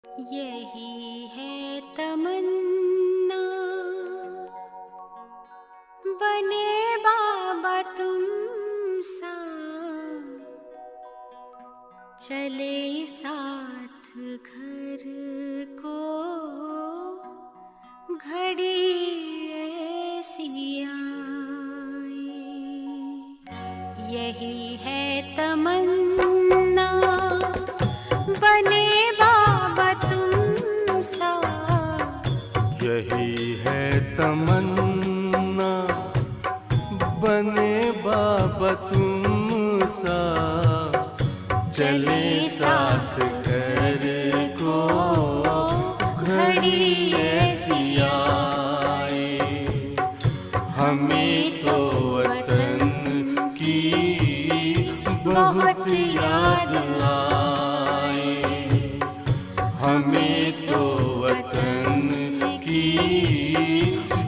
यही है तमन्ना, बने बाबा तुम सा, चले साथ घर को घड़ी ऐसी आए। यही है तमन्ना, बने बाबा तुम सा। यही है तमन्ना, बने बाबा तुम सा, चले साथ घर को घड़ी ऐसी आए। हमें तो वतन की बहुत याद आए, हमें तो वतन की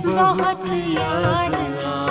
बहुत याद आए।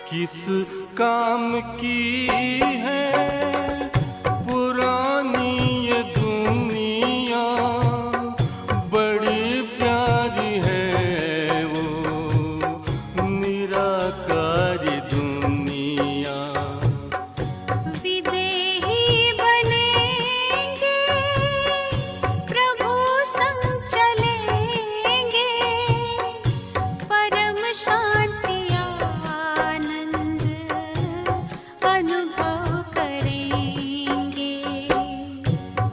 किस काम की है पुरानी ये दुनिया, बड़ी प्यारी है वो निराकारी दुनिया। विदेही बनेंगे, प्रभु संग चलेंगे, परम शांति अनुभव करेंगे।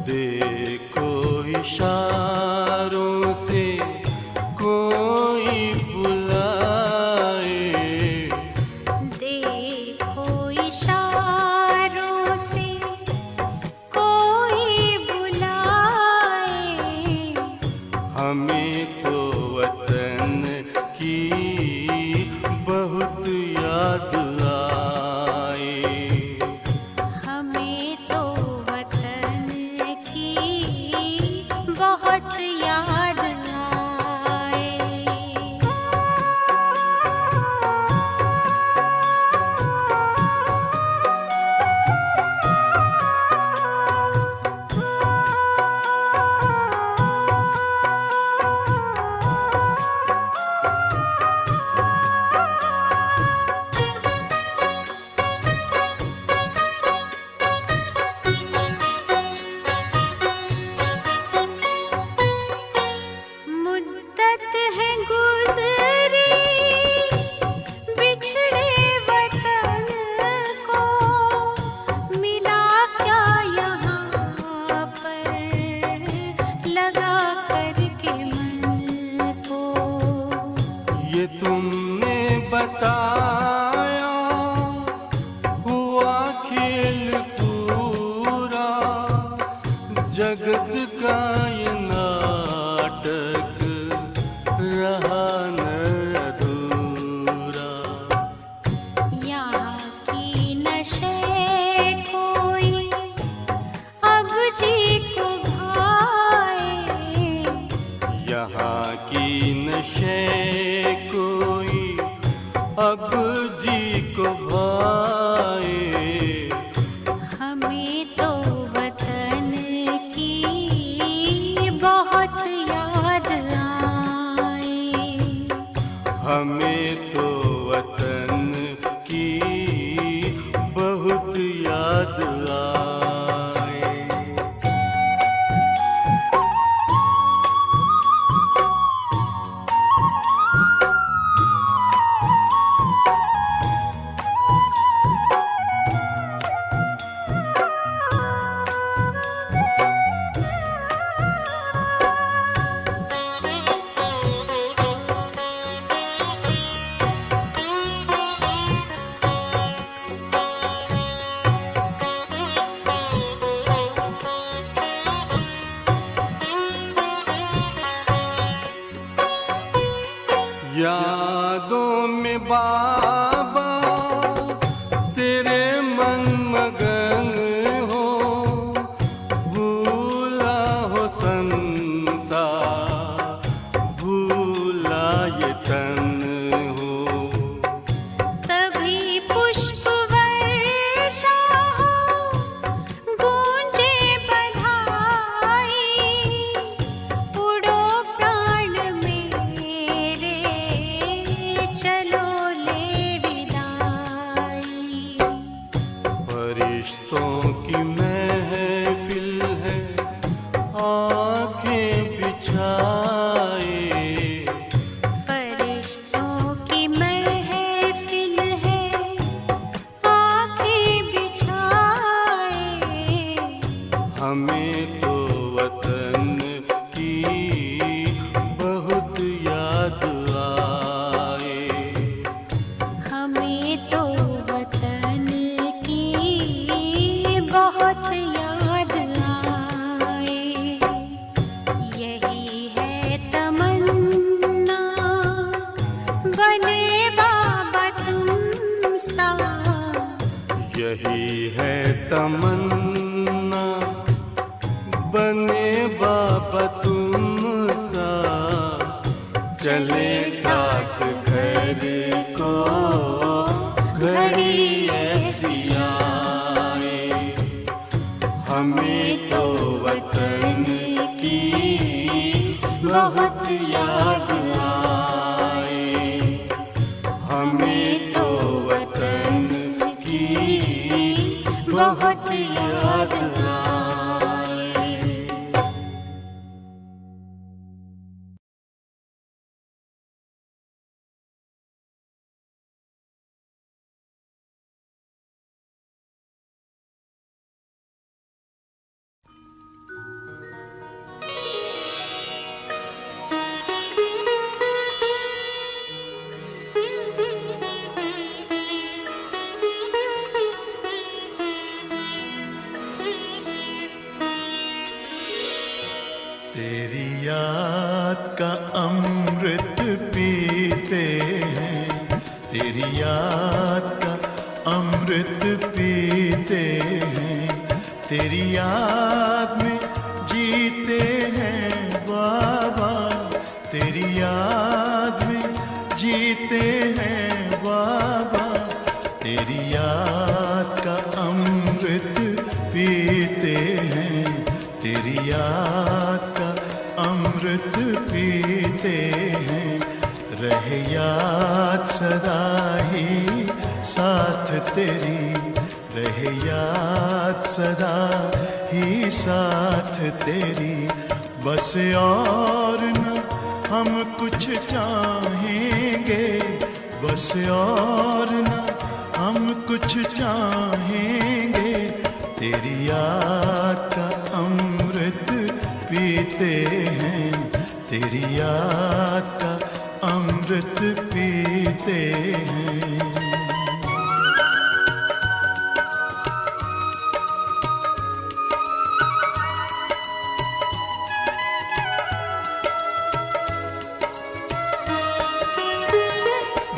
देखो इशारों से कोई बुलाए, देखो इशारों से कोई बुलाए। हमें तो वतन की बहुत याद आए, हमें तो वतन की बहुत याद आए। मुद्दत है गुज़री बिछड़े वतन को, मिला क्या यहाँ पर लगा करके मन को। ये तुमने बताया हुआ खेल पूरा, जगत का ये नाटक रहा न अधूरा। यहाँ की नशे कोई अब जी को भाए, यहाँ की नशे कोई अब जी को भाए। हमें तो वतन की बहुत याद आए। हमें तो वतन की बहुत याद आए। फरिश्तों की महफिल है आंखें बिछाए, फरिश्तों की महफिल है आंखें बिछाए, हमें तो वतन की बहुत याद आए। हमें तो वतन की बहुत याद आए। यही है तमन्ना बने बाबा तुम सा, यही है तमन्ना बने बाबा तुम सा, चले साथ घर को घड़ी ऐसी आए। हमें तो वतन की बहुत याद आए, हमें तो वतन की बहुत याद आए। तेरी याद का अमृत पीते हैं, तेरी याद का अमृत पीते हैं, तेरी याद में जीते हैं बाबा, तेरी याद में जीते हैं बाबा, तेरी याद का अमृत पीते हैं, तेरी याद का अमृत पीते हैं। रहे याद सदा ही साथ तेरी, रहे याद सदा ही साथ तेरी, बस और न हम कुछ चाहेंगे, बस और न हम कुछ चाहेंगे, तेरी याद का अमृत पीते हैं, तेरी याद का अमृत पीते हैं।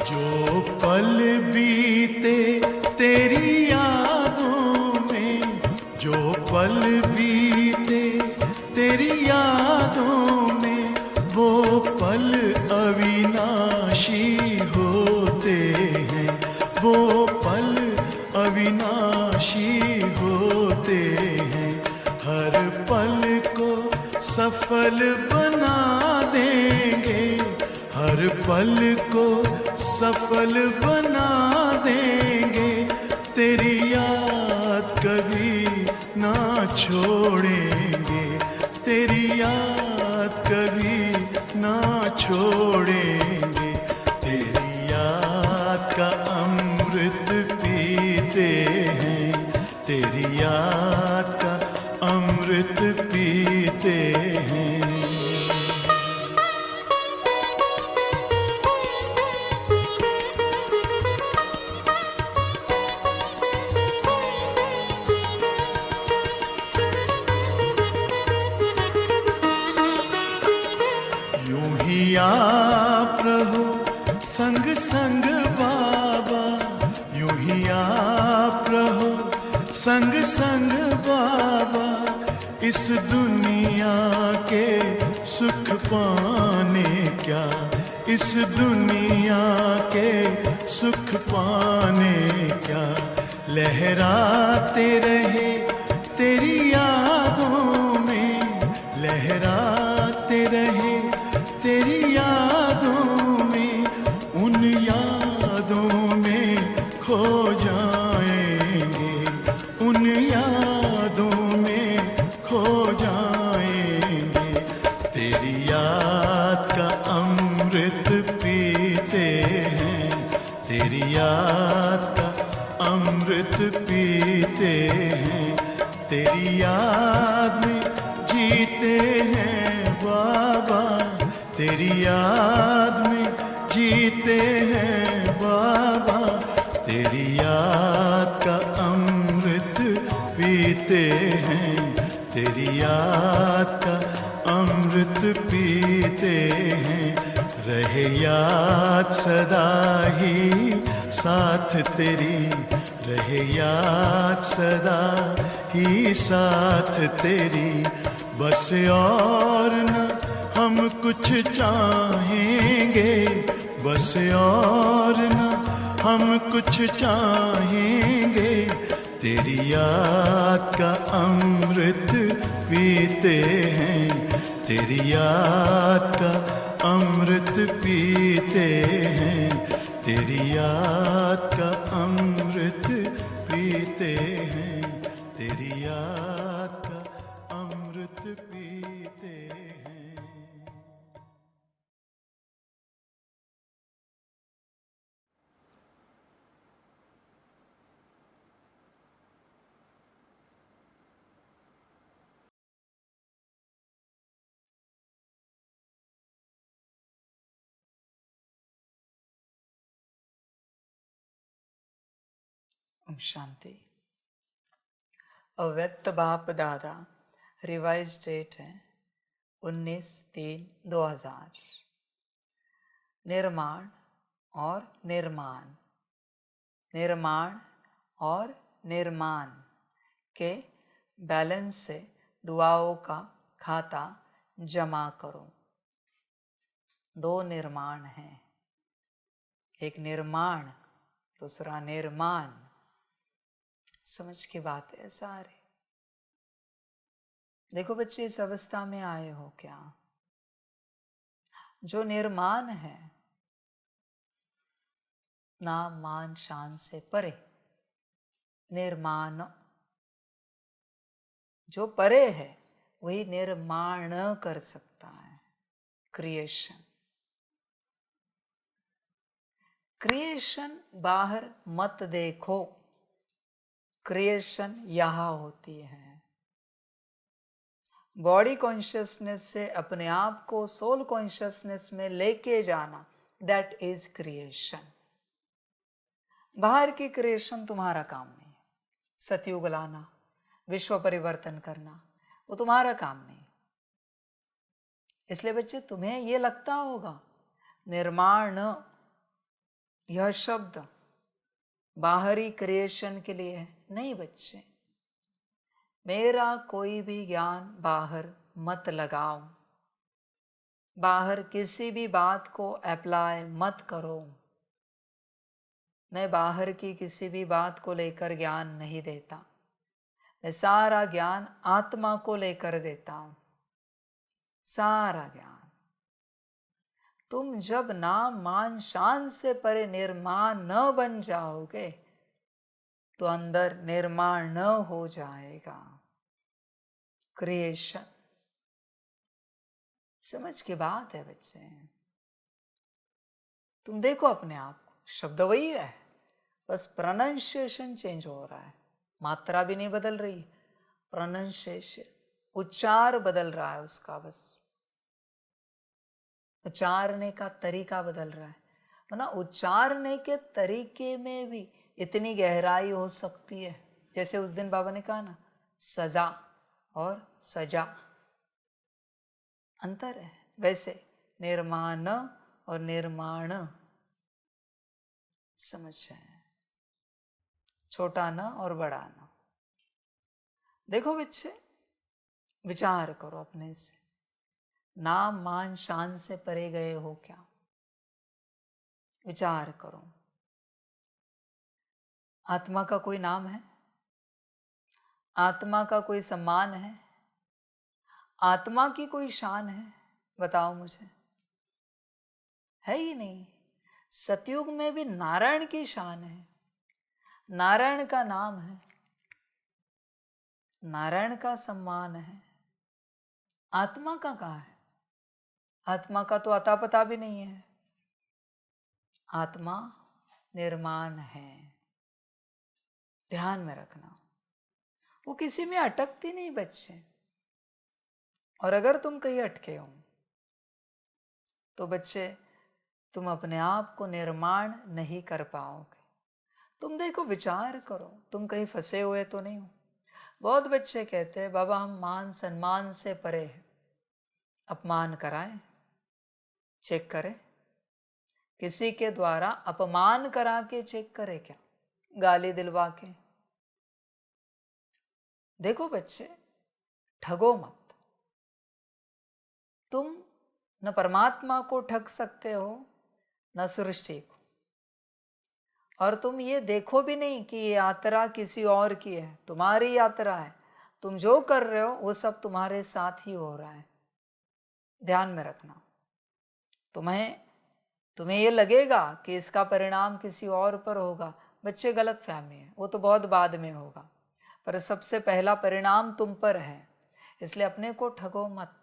जो पल बीते तेरी यादों में, जो पल बीते तेरी यादों में, वो पल अविनाशी होते हैं, वो पल अविनाशी होते हैं। हर पल को सफल बना देंगे, हर पल को सफल बना देंगे, तेरी याद कभी ना छोड़ेंगे, तेरी याद कभी ना छोड़ेंगे, तेरी याद का अमृत पीते हैं, तेरी याद का अमृत पीते हैं। यूं ही आप रहो संग संग बाबा, यूं ही आप रहो संग संग बाबा, इस दुनिया के सुख पाने क्या, इस दुनिया के सुख पाने क्या, लहराते रहे तेरी यादों में, लहराते रहे तेरी यादों में, उन यादों में खो जाएंगे, उन अमृत पीते हैं, तेरी याद में जीते हैं बाबा, तेरी याद में जीते हैं बाबा, तेरी याद का अमृत पीते हैं, तेरी याद का अमृत पीते हैं। रहे याद सदा ही साथ तेरी, रहे याद सदा ही साथ तेरी, बस और न हम कुछ चाहेंगे, बस और न हम कुछ चाहेंगे, तेरी याद का अमृत पीते हैं, तेरी याद का अमृत पीते हैं, तेरी याद का अमृत पीते हैं, तेरी याद का अमृत पीते हैं। ओम शांति। अव्यक्त बाप दादा रिवाइज डेट है 19/3/2000। निर्माण और निर्माण, निर्माण और निर्माण के बैलेंस से दुआओं का खाता जमा करो। दो निर्माण हैं, एक निर्माण, दूसरा निर्माण। समझ की बात है सारे। देखो बच्चे, इस अवस्था में आए हो क्या? जो निर्माण है, नाम मान शान से परे, निर्माण। जो परे है वही निर्माण कर सकता है, क्रिएशन। क्रिएशन बाहर मत देखो, क्रिएशन यहाँ होती है। बॉडी कॉन्शियसनेस से अपने आप को सोल कॉन्शियसनेस में लेके जाना, दैट इज क्रिएशन। बाहर की क्रिएशन तुम्हारा काम नहीं। सतयुग लाना, विश्व परिवर्तन करना, वो तुम्हारा काम नहीं। इसलिए बच्चे, तुम्हें ये लगता होगा निर्माण यह शब्द बाहरी क्रिएशन के लिए है। नहीं बच्चे, मेरा कोई भी ज्ञान बाहर मत लगाओ, बाहर किसी भी बात को अप्लाई मत करो। मैं बाहर की किसी भी बात को लेकर ज्ञान नहीं देता, मैं सारा ज्ञान आत्मा को लेकर देता हूं, सारा ज्ञान। तुम जब नाम मान शान से परे निर्माण न बन जाओगे तो अंदर निर्माण न हो जाएगा, क्रिएशन। समझ की बात है बच्चे। तुम देखो अपने आप को, शब्द वही है, बस प्रोनाउंसिएशन चेंज हो रहा है, मात्रा भी नहीं बदल रही, प्रोनाउंसिएशन, उच्चार बदल रहा है उसका, बस उच्चारने का तरीका बदल रहा है। वरना उच्चारने के तरीके में भी इतनी गहराई हो सकती है। जैसे उस दिन बाबा ने कहा ना, सजा और सजा अंतर है, वैसे निर्माण और निर्माण समझ है, छोटा न और बड़ा न। देखो बच्चे, विचार करो अपने से, नाम मान शान से परे गए हो क्या? विचार करो। आत्मा का कोई नाम है? आत्मा का कोई सम्मान है? आत्मा की कोई शान है? बताओ मुझे। है ही नहीं। सतयुग में भी नारायण की शान है, नारायण का नाम है, नारायण का सम्मान है। आत्मा का कहाँ है? आत्मा का तो अता पता भी नहीं है। आत्मा निर्माण है, ध्यान में रखना, वो किसी में अटकती नहीं बच्चे। और अगर तुम कहीं अटके हो तो बच्चे तुम अपने आप को निर्माण नहीं कर पाओगे। तुम देखो, विचार करो, तुम कहीं फंसे हुए तो नहीं हो। बहुत बच्चे कहते हैं बाबा हम मान सम्मान से परे हैं, अपमान कराएं, चेक करें। किसी के द्वारा अपमान करा के चेक करे क्या, गाली दिलवा के? देखो बच्चे, ठगो मत। तुम न परमात्मा को ठग सकते हो न सृष्टि को। और तुम ये देखो भी नहीं कि ये यात्रा किसी और की है, तुम्हारी यात्रा है। तुम जो कर रहे हो वो सब तुम्हारे साथ ही हो रहा है। ध्यान में रखना। तुम्हें ये लगेगा कि इसका परिणाम किसी और पर होगा, बच्चे गलत फहमी है, वो तो बहुत बाद में होगा। पर सबसे पहला परिणाम तुम पर है, इसलिए अपने को ठगो मत।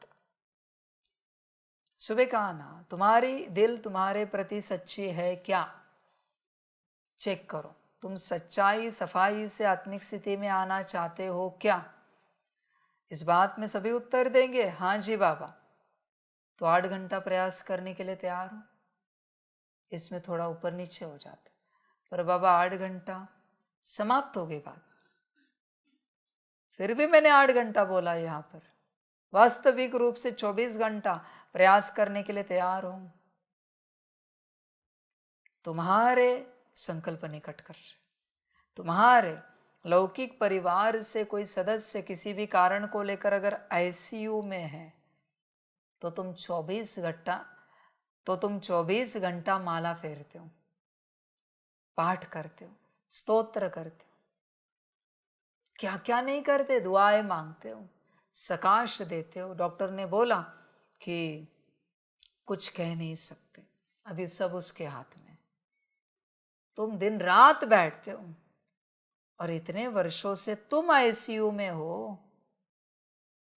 सुबह कहा ना, तुम्हारी दिल तुम्हारे प्रति सच्ची है क्या, चेक करो। तुम सच्चाई सफाई से आत्मिक स्थिति में आना चाहते हो क्या? इस बात में सभी उत्तर देंगे हाँ जी बाबा, तो 8 घंटा प्रयास करने के लिए तैयार हो। इसमें थोड़ा ऊपर नीचे हो जाता, पर बाबा 8 घंटा समाप्त हो गई बात। फिर भी मैंने 8 घंटा बोला यहाँ पर, वास्तविक रूप से 24 घंटा प्रयास करने के लिए तैयार हो। तुम्हारे संकल्प निकट कर रहे, तुम्हारे लौकिक परिवार से कोई सदस्य किसी भी कारण को लेकर अगर आईसीयू में है तो तुम 24 घंटा माला फेरते हो, पाठ करते हो, स्तोत्र करते हो, क्या क्या नहीं करते, दुआएं मांगते हो, सकाश देते हो। डॉक्टर ने बोला कि कुछ कह नहीं सकते, अभी सब उसके हाथ में। तुम दिन रात बैठते हो और इतने वर्षों से तुम आईसीयू में हो,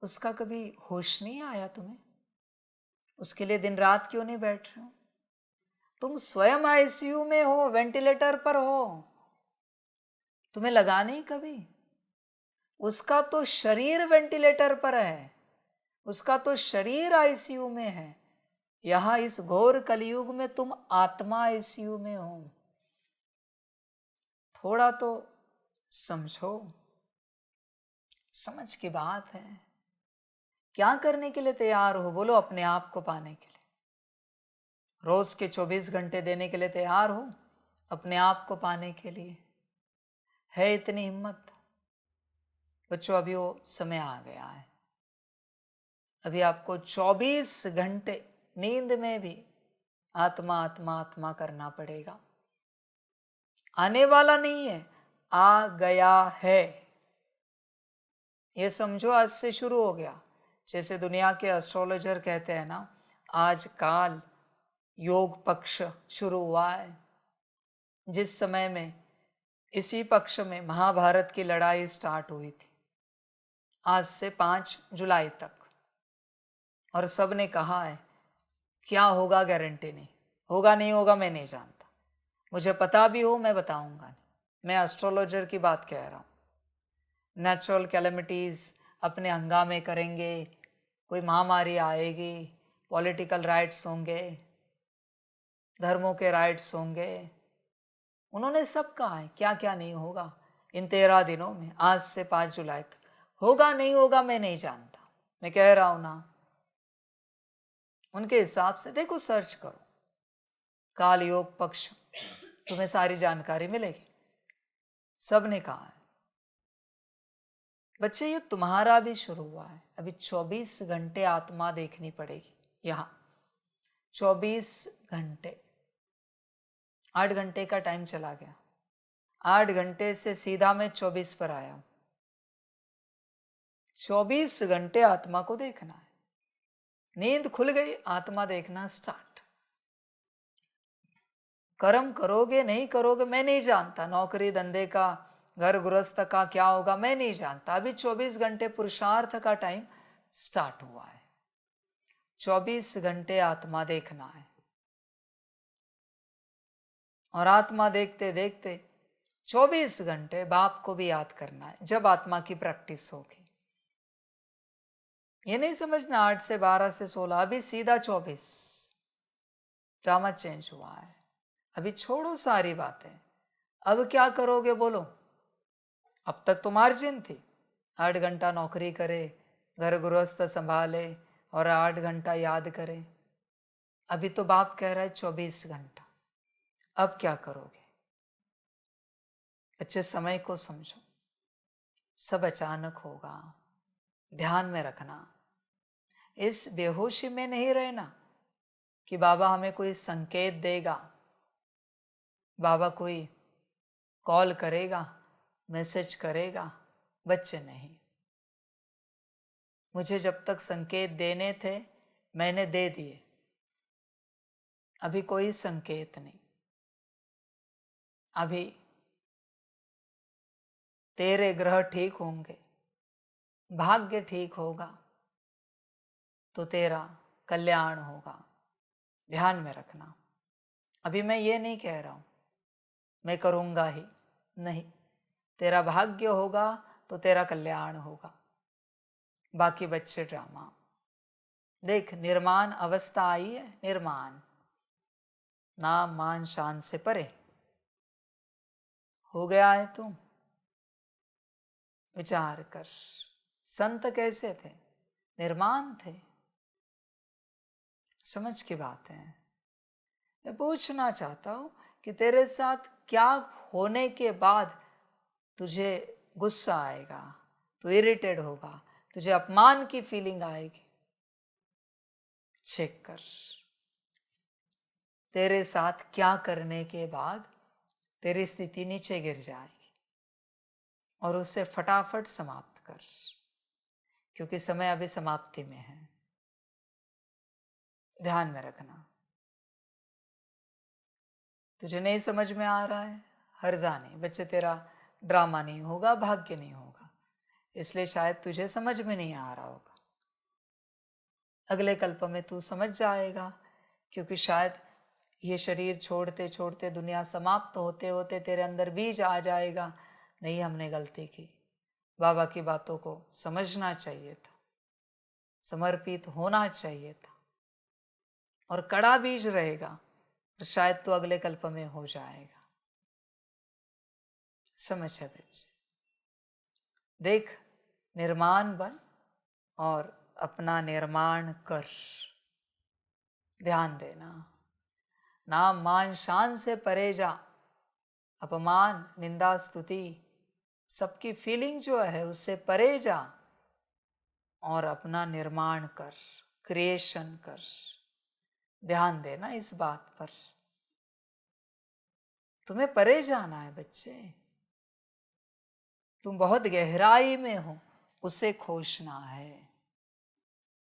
उसका कभी होश नहीं आया तुम्हें? उसके लिए दिन रात क्यों नहीं बैठ रहे हो? तुम स्वयं आईसीयू में हो, वेंटिलेटर पर हो, तुम्हें लगा नहीं कभी? उसका तो शरीर वेंटिलेटर पर है, उसका तो शरीर आईसीयू में है। यहां इस घोर कलयुग में तुम आत्मा आईसीयू में हो। थोड़ा तो समझो, समझ की बात है। क्या करने के लिए तैयार हो बोलो? अपने आप को पाने के लिए। रोज के 24 घंटे देने के लिए तैयार हो अपने आप को पाने के लिए? है इतनी हिम्मत? बच्चों, अभी वो समय आ गया है। अभी आपको 24 घंटे नींद में भी आत्मा आत्मा आत्मा करना पड़ेगा। आने वाला नहीं है, आ गया है। ये समझो आज से शुरू हो गया। जैसे दुनिया के एस्ट्रोलॉजर कहते हैं ना, आज काल योग पक्ष शुरू हुआ है, जिस समय में इसी पक्ष में महाभारत की लड़ाई स्टार्ट हुई थी, आज से 5 जुलाई तक। और सब ने कहा है क्या होगा गारंटी नहीं, होगा नहीं होगा मैं नहीं जानता, मुझे पता भी हो मैं बताऊंगा नहीं। मैं एस्ट्रोलॉजर की बात कह रहा हूँ। नेचुरल कैलेमिटीज़ अपने हंगामे करेंगे, कोई महामारी आएगी, पॉलिटिकल राइट्स होंगे, धर्मों के राइट्स होंगे। उन्होंने सब कहा है क्या क्या नहीं होगा इन 13 दिनों में, आज से 5 जुलाई तक। होगा नहीं होगा मैं नहीं जानता, मैं कह रहा हूं ना। उनके हिसाब से देखो, सर्च करो काल योग पक्ष, तुम्हें सारी जानकारी मिलेगी। सब ने कहा है। बच्चे, ये तुम्हारा भी शुरू हुआ है। अभी 24 घंटे आत्मा देखनी पड़ेगी। यहाँ 24 घंटे, 8 घंटे का टाइम चला गया, 8 घंटे से सीधा मैं 24 पर आया हूं। 24 घंटे आत्मा को देखना है। नींद खुल गई, आत्मा देखना स्टार्ट। कर्म करोगे नहीं करोगे मैं नहीं जानता, नौकरी धंधे का, घर गृहस्थ का क्या होगा मैं नहीं जानता। अभी 24 घंटे पुरुषार्थ का टाइम स्टार्ट हुआ है। 24 घंटे आत्मा देखना है। और आत्मा देखते देखते 24 घंटे बाप को भी याद करना है जब आत्मा की प्रैक्टिस होगी। ये नहीं समझना 8 से 12 से 16, अभी सीधा 24। ड्रामा चेंज हुआ है। अभी छोड़ो सारी बातें, अब क्या करोगे बोलो। अब तक तो मार्जिन थी, 8 घंटा नौकरी करे, घर गृहस्थ संभाले और 8 घंटा याद करे। अभी तो बाप कह रहा है 24 घंटा। अब क्या करोगे? अच्छे समय को समझो, सब अचानक होगा। ध्यान में रखना, इस बेहोशी में नहीं रहना कि बाबा हमें कोई संकेत देगा, बाबा कोई कॉल करेगा, मैसेज करेगा। बच्चे नहीं, मुझे जब तक संकेत देने थे मैंने दे दिए, अभी कोई संकेत नहीं। अभी तेरे ग्रह ठीक होंगे, भाग्य ठीक होगा तो तेरा कल्याण होगा। ध्यान में रखना। अभी मैं ये नहीं कह रहा हूं मैं करूंगा ही नहीं, तेरा भाग्य होगा तो तेरा कल्याण होगा। बाकी बच्चे ड्रामा देख। निर्माण अवस्था आई है, निर्माण नाम मान शान से परे हो गया है। तुम विचार कर, संत कैसे थे? निर्माण थे। समझ की बात है। मैं पूछना चाहता हूं कि तेरे साथ क्या होने के बाद तुझे गुस्सा आएगा, तू इरिटेट होगा, तुझे अपमान की फीलिंग आएगी? चेक कर, तेरे साथ क्या करने के बाद तेरी स्थिति नीचे गिर जाएगी, और उससे फटाफट समाप्त कर, क्योंकि समय अभी समाप्ति में है। ध्यान में रखना। तुझे नहीं समझ में आ रहा है, हर्जा नहीं बच्चे, तेरा ड्रामा नहीं होगा, भाग्य नहीं होगा, इसलिए शायद तुझे समझ में नहीं आ रहा होगा। अगले कल्प में तू समझ जाएगा, क्योंकि शायद ये शरीर छोड़ते छोड़ते, दुनिया समाप्त होते होते तेरे अंदर बीज आ जाएगा, नहीं हमने गलती की, बाबा की बातों को समझना चाहिए था, समर्पित होना चाहिए था, और कड़ा बीज रहेगा, और शायद तो अगले कल्प में हो जाएगा। समझ है बच्चे? देख, निर्माण बन और अपना निर्माण कर। ध्यान देना, नाम मान शान से परे जा। अपमान, निंदा, स्तुति, सबकी फीलिंग जो है उससे परे जा और अपना निर्माण कर, क्रिएशन कर। ध्यान देना इस बात पर। तुम्हें परे जाना है बच्चे, तुम बहुत गहराई में हो, उसे खोजना है।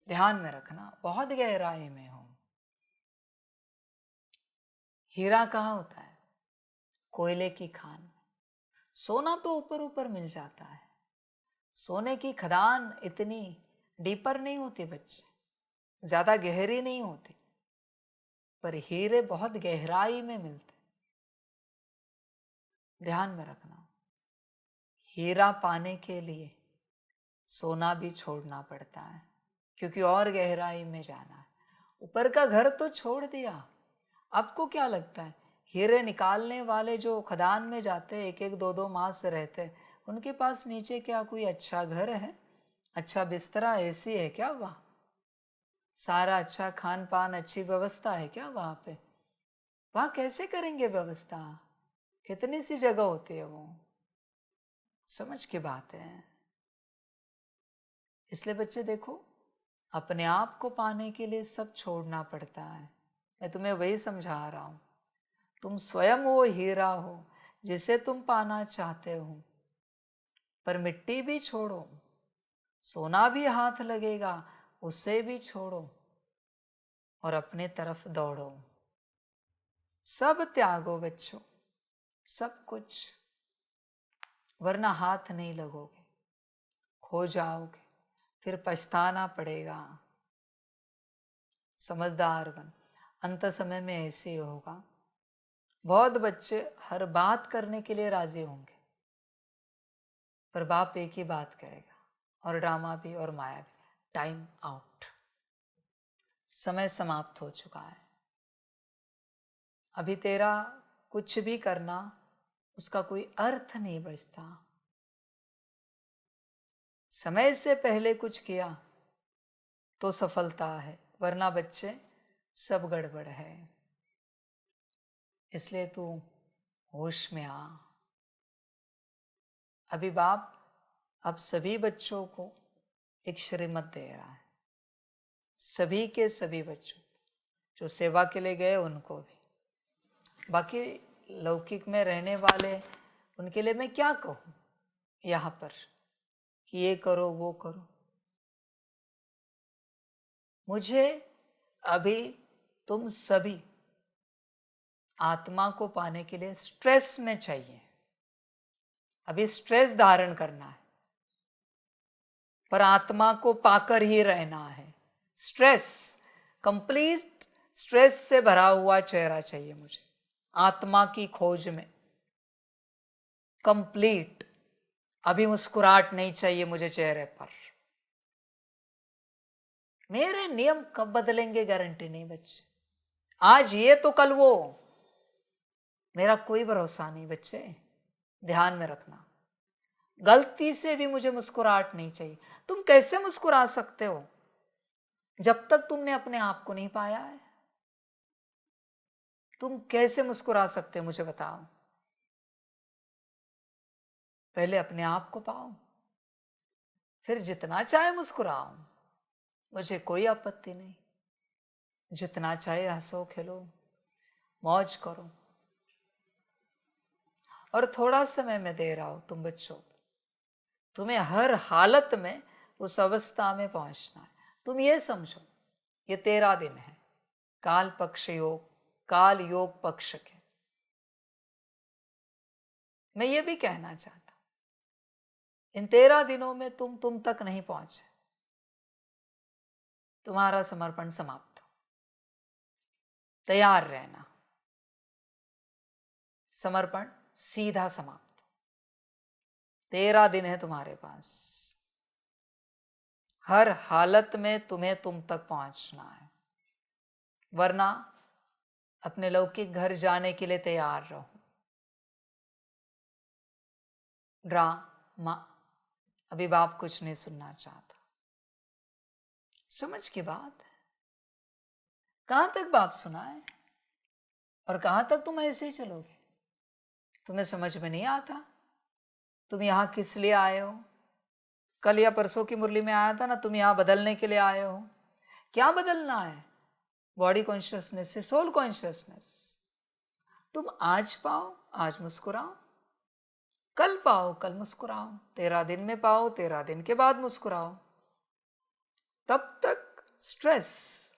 ध्यान में रखना, बहुत गहराई में हो। हीरा कहाँ होता है? कोयले की खान में। सोना तो ऊपर ऊपर मिल जाता है, सोने की खदान इतनी डीपर नहीं होती बच्चे, ज्यादा गहरी नहीं होती, पर हीरे बहुत गहराई में मिलते। ध्यान में रखना, हीरा पाने के लिए सोना भी छोड़ना पड़ता है, क्योंकि और गहराई में जाना है। ऊपर का घर तो छोड़ दिया, आपको क्या लगता है हीरे निकालने वाले जो खदान में जाते, एक एक दो दो मास रहते, उनके पास नीचे क्या कोई अच्छा घर है, अच्छा बिस्तरा, एसी है क्या? वहाँ सारा अच्छा खान पान, अच्छी व्यवस्था है क्या वहाँ पे? वहाँ कैसे करेंगे व्यवस्था? कितनी सी जगह होती है वो। समझ की बात है। इसलिए बच्चे देखो, अपने आप को पाने के लिए सब छोड़ना पड़ता है। मैं तुम्हें वही समझा रहा हूं, तुम स्वयं वो हीरा हो जिसे तुम पाना चाहते हो, पर मिट्टी भी छोड़ो, सोना भी हाथ लगेगा, उसे भी छोड़ो और अपने तरफ दौड़ो। सब त्यागो बच्चों, सब कुछ, वरना हाथ नहीं लगोगे, खो जाओगे, फिर पछताना पड़ेगा। समझदार बन, अंत समय में ऐसे होगा, बहुत बच्चे हर बात करने के लिए राजी होंगे, पर बाप एक ही बात कहेगा, और ड्रामा भी और माया भी, टाइम आउट, समय समाप्त हो चुका है। अभी तेरा कुछ भी करना उसका कोई अर्थ नहीं बचता। समय से पहले कुछ किया तो सफलता है, वरना बच्चे सब गड़बड़ है। इसलिए तू होश में आ। अभी बाप अब सभी बच्चों को एक श्रीमत दे रहा है, सभी के सभी बच्चों, जो सेवा के लिए गए उनको भी। बाकी लौकिक में रहने वाले उनके लिए मैं क्या कहूँ यहाँ पर कि ये करो वो करो। मुझे अभी तुम सभी आत्मा को पाने के लिए स्ट्रेस में चाहिए। अभी स्ट्रेस धारण करना है, पर आत्मा को पाकर ही रहना है। स्ट्रेस, कंप्लीट स्ट्रेस से भरा हुआ चेहरा चाहिए मुझे, आत्मा की खोज में कंप्लीट। अभी मुस्कुराहट नहीं चाहिए मुझे चेहरे पर। मेरे नियम कब बदलेंगे गारंटी नहीं बच्चे, आज ये तो कल वो, मेरा कोई भरोसा नहीं बच्चे, ध्यान में रखना। गलती से भी मुझे मुस्कुराहट नहीं चाहिए। तुम कैसे मुस्कुरा सकते हो जब तक तुमने अपने आप को नहीं पाया है? तुम कैसे मुस्कुरा सकते हो मुझे बताओ। पहले अपने आप को पाओ, फिर जितना चाहे मुस्कुराओ, मुझे कोई आपत्ति नहीं। जितना चाहे हंसो खेलो मौज करो। और थोड़ा समय मैं दे रहा हूं तुम बच्चों, तुम्हें हर हालत में उस अवस्था में पहुंचना है। तुम ये समझो, ये 13 दिन है, काल पक्ष योग, काल योग पक्ष के। मैं ये भी कहना चाहता हूं, इन 13 दिनों में तुम तक नहीं पहुंचे, तुम्हारा समर्पण समाप्त हो। तैयार रहना, समर्पण सीधा समाप्त। 13 दिन है तुम्हारे पास, हर हालत में तुम्हें तुम तक पहुंचना है, वरना अपने लौकिक घर जाने के लिए तैयार रहो। ड्रामा अभी बाप कुछ नहीं सुनना चाहता। समझ की बात है, कहां तक बाप सुनाए और कहां तक तुम ऐसे ही चलोगे? तुम्हें समझ में नहीं आता तुम यहां किस लिए आए हो। कल या परसों की मुरली में आया था ना, तुम यहां बदलने के लिए आए हो। क्या बदलना है? बॉडी कॉन्शियसनेस से सोल कॉन्शियसनेस। तुम आज पाओ, आज मुस्कुराओ, कल पाओ, कल मुस्कुराओ, 13 दिन में पाओ, 13 दिन के बाद मुस्कुराओ। तब तक स्ट्रेस,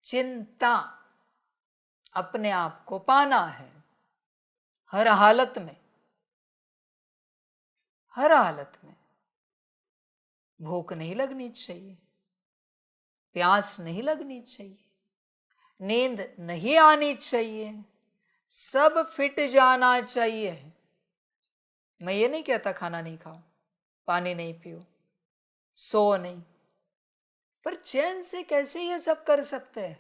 चिंता, अपने आप को पाना है हर हालत में, हर हालत में। भूख नहीं लगनी चाहिए, प्यास नहीं लगनी चाहिए, नींद नहीं आनी चाहिए, सब फिट जाना चाहिए। मैं ये नहीं कहता खाना नहीं खाओ, पानी नहीं पियो, सो नहीं, पर चैन से कैसे ये सब कर सकते हैं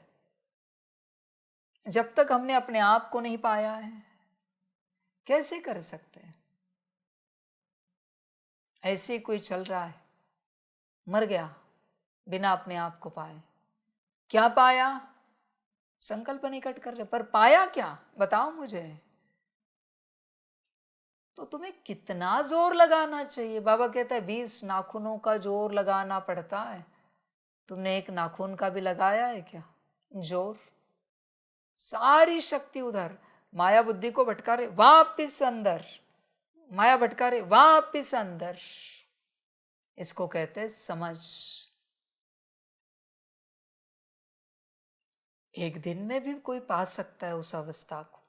जब तक हमने अपने आप को नहीं पाया है? कैसे कर सकते हैं? ऐसे ही कोई चल रहा है, मर गया बिना अपने आप को पाए। क्या पाया? संकल्प निकट कर रहे, पर पाया क्या बताओ मुझे। तो तुम्हें कितना जोर लगाना चाहिए? बाबा कहता है 20 नाखूनों का जोर लगाना पड़ता है। तुमने एक नाखून का भी लगाया है क्या जोर? सारी शक्ति उधर, माया बुद्धि को भटका रहे, वापिस अंदर, माया भटका रहे, वापिस अंदर। इसको कहते हैं समझ। एक दिन में भी कोई पा सकता है उस अवस्था को,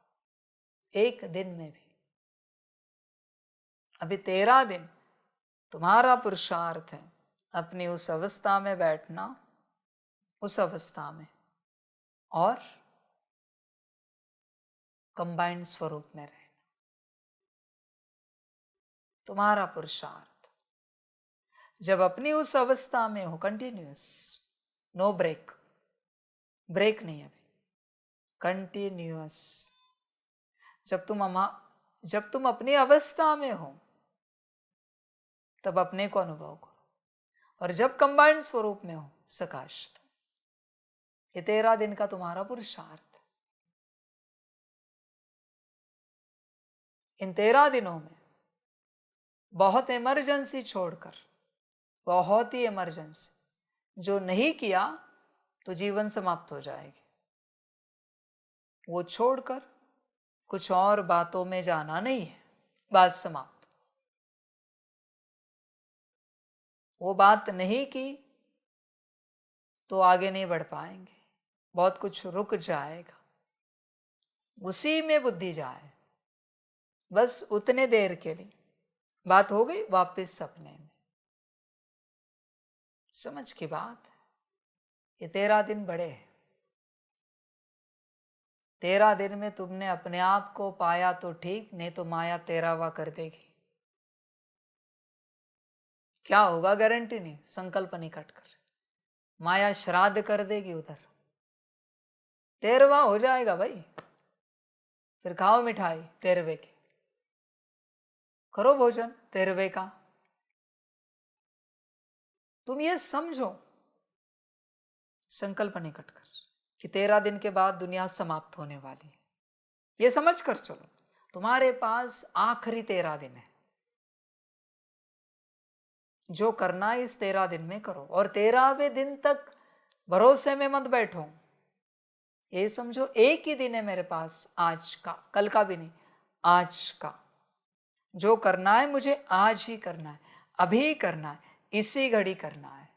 एक दिन में भी। अभी 13 दिन तुम्हारा पुरुषार्थ है अपनी उस अवस्था में बैठना, उस अवस्था में, और कंबाइंड स्वरूप में रहना, तुम्हारा पुरुषार्थ। जब अपनी उस अवस्था में हो, कंटिन्यूअस, नो ब्रेक, ब्रेक नहीं अभी, कंटिन्यूअस। जब तुम अपनी अवस्था में हो तब अपने को अनुभव करो, और जब कंबाइंड स्वरूप में हो सकाशत। ये 13 दिन का तुम्हारा पुरुषार्थ। इन 13 दिनों में बहुत इमरजेंसी छोड़कर, बहुत ही इमरजेंसी जो नहीं किया तो जीवन समाप्त हो जाएगी, वो छोड़कर कुछ और बातों में जाना नहीं है, बात समाप्त। वो बात नहीं की तो आगे नहीं बढ़ पाएंगे, बहुत कुछ रुक जाएगा, उसी में बुद्धि जाए, बस उतने देर के लिए बात हो गई, वापस सपने में। समझ की बात है। ये 13 दिन बड़े हैं। 13 दिन में तुमने अपने आप को पाया तो ठीक, नहीं तो माया 13वां कर देगी। क्या होगा गारंटी नहीं, संकल्प नहीं कट कर, माया श्राद्ध कर देगी उधर, 13वां हो जाएगा भाई। फिर खाओ मिठाई 13वें की, करो भोजन 13वें का। तुम ये समझो, संकल्प नहीं कट कर, कि 13 दिन के बाद दुनिया समाप्त होने वाली है। ये समझ कर चलो, तुम्हारे पास आखिरी 13 दिन है। जो करना है इस 13 दिन में करो, और 13वें दिन तक भरोसे में मत बैठो। ये समझो एक ही दिन है मेरे पास, आज का, कल का भी नहीं, आज का। जो करना है मुझे आज ही करना है, अभी करना है, इसी घड़ी करना है।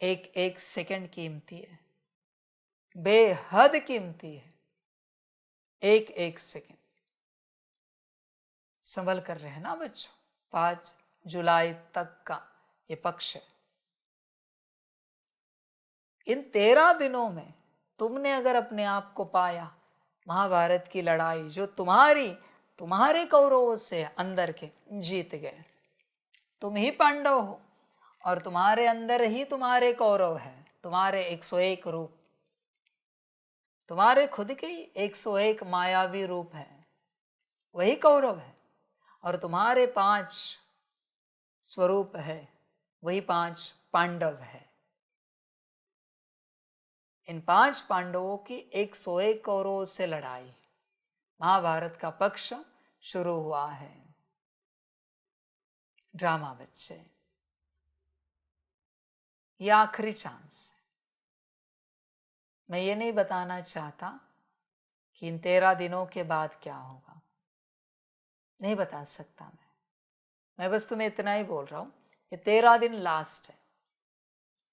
एक एक सेकंड कीमती है, बेहद कीमती है, एक एक सेकंड। संभल कर रहना बच्चों, 5 जुलाई तक का ये पक्ष है। इन 13 दिनों में तुमने अगर अपने आप को पाया, महाभारत की लड़ाई जो तुम्हारे कौरवों से अंदर के जीत गए। तुम ही पांडव हो और तुम्हारे अंदर ही तुम्हारे कौरव है, तुम्हारे 101 रूप, तुम्हारे खुद के ही 101 मायावी रूप है, वही कौरव है। और तुम्हारे 5 स्वरूप है, वही 5 पांडव है। इन 5 पांडवों की 101 कौरवों से लड़ाई, महाभारत का पक्ष शुरू हुआ है। ड्रामा बच्चे, ये आखिरी चांस है। मैं ये नहीं बताना चाहता कि इन 13 दिनों के बाद क्या होगा, नहीं बता सकता मैं बस तुम्हें इतना ही बोल रहा हूं, ये 13 दिन लास्ट है।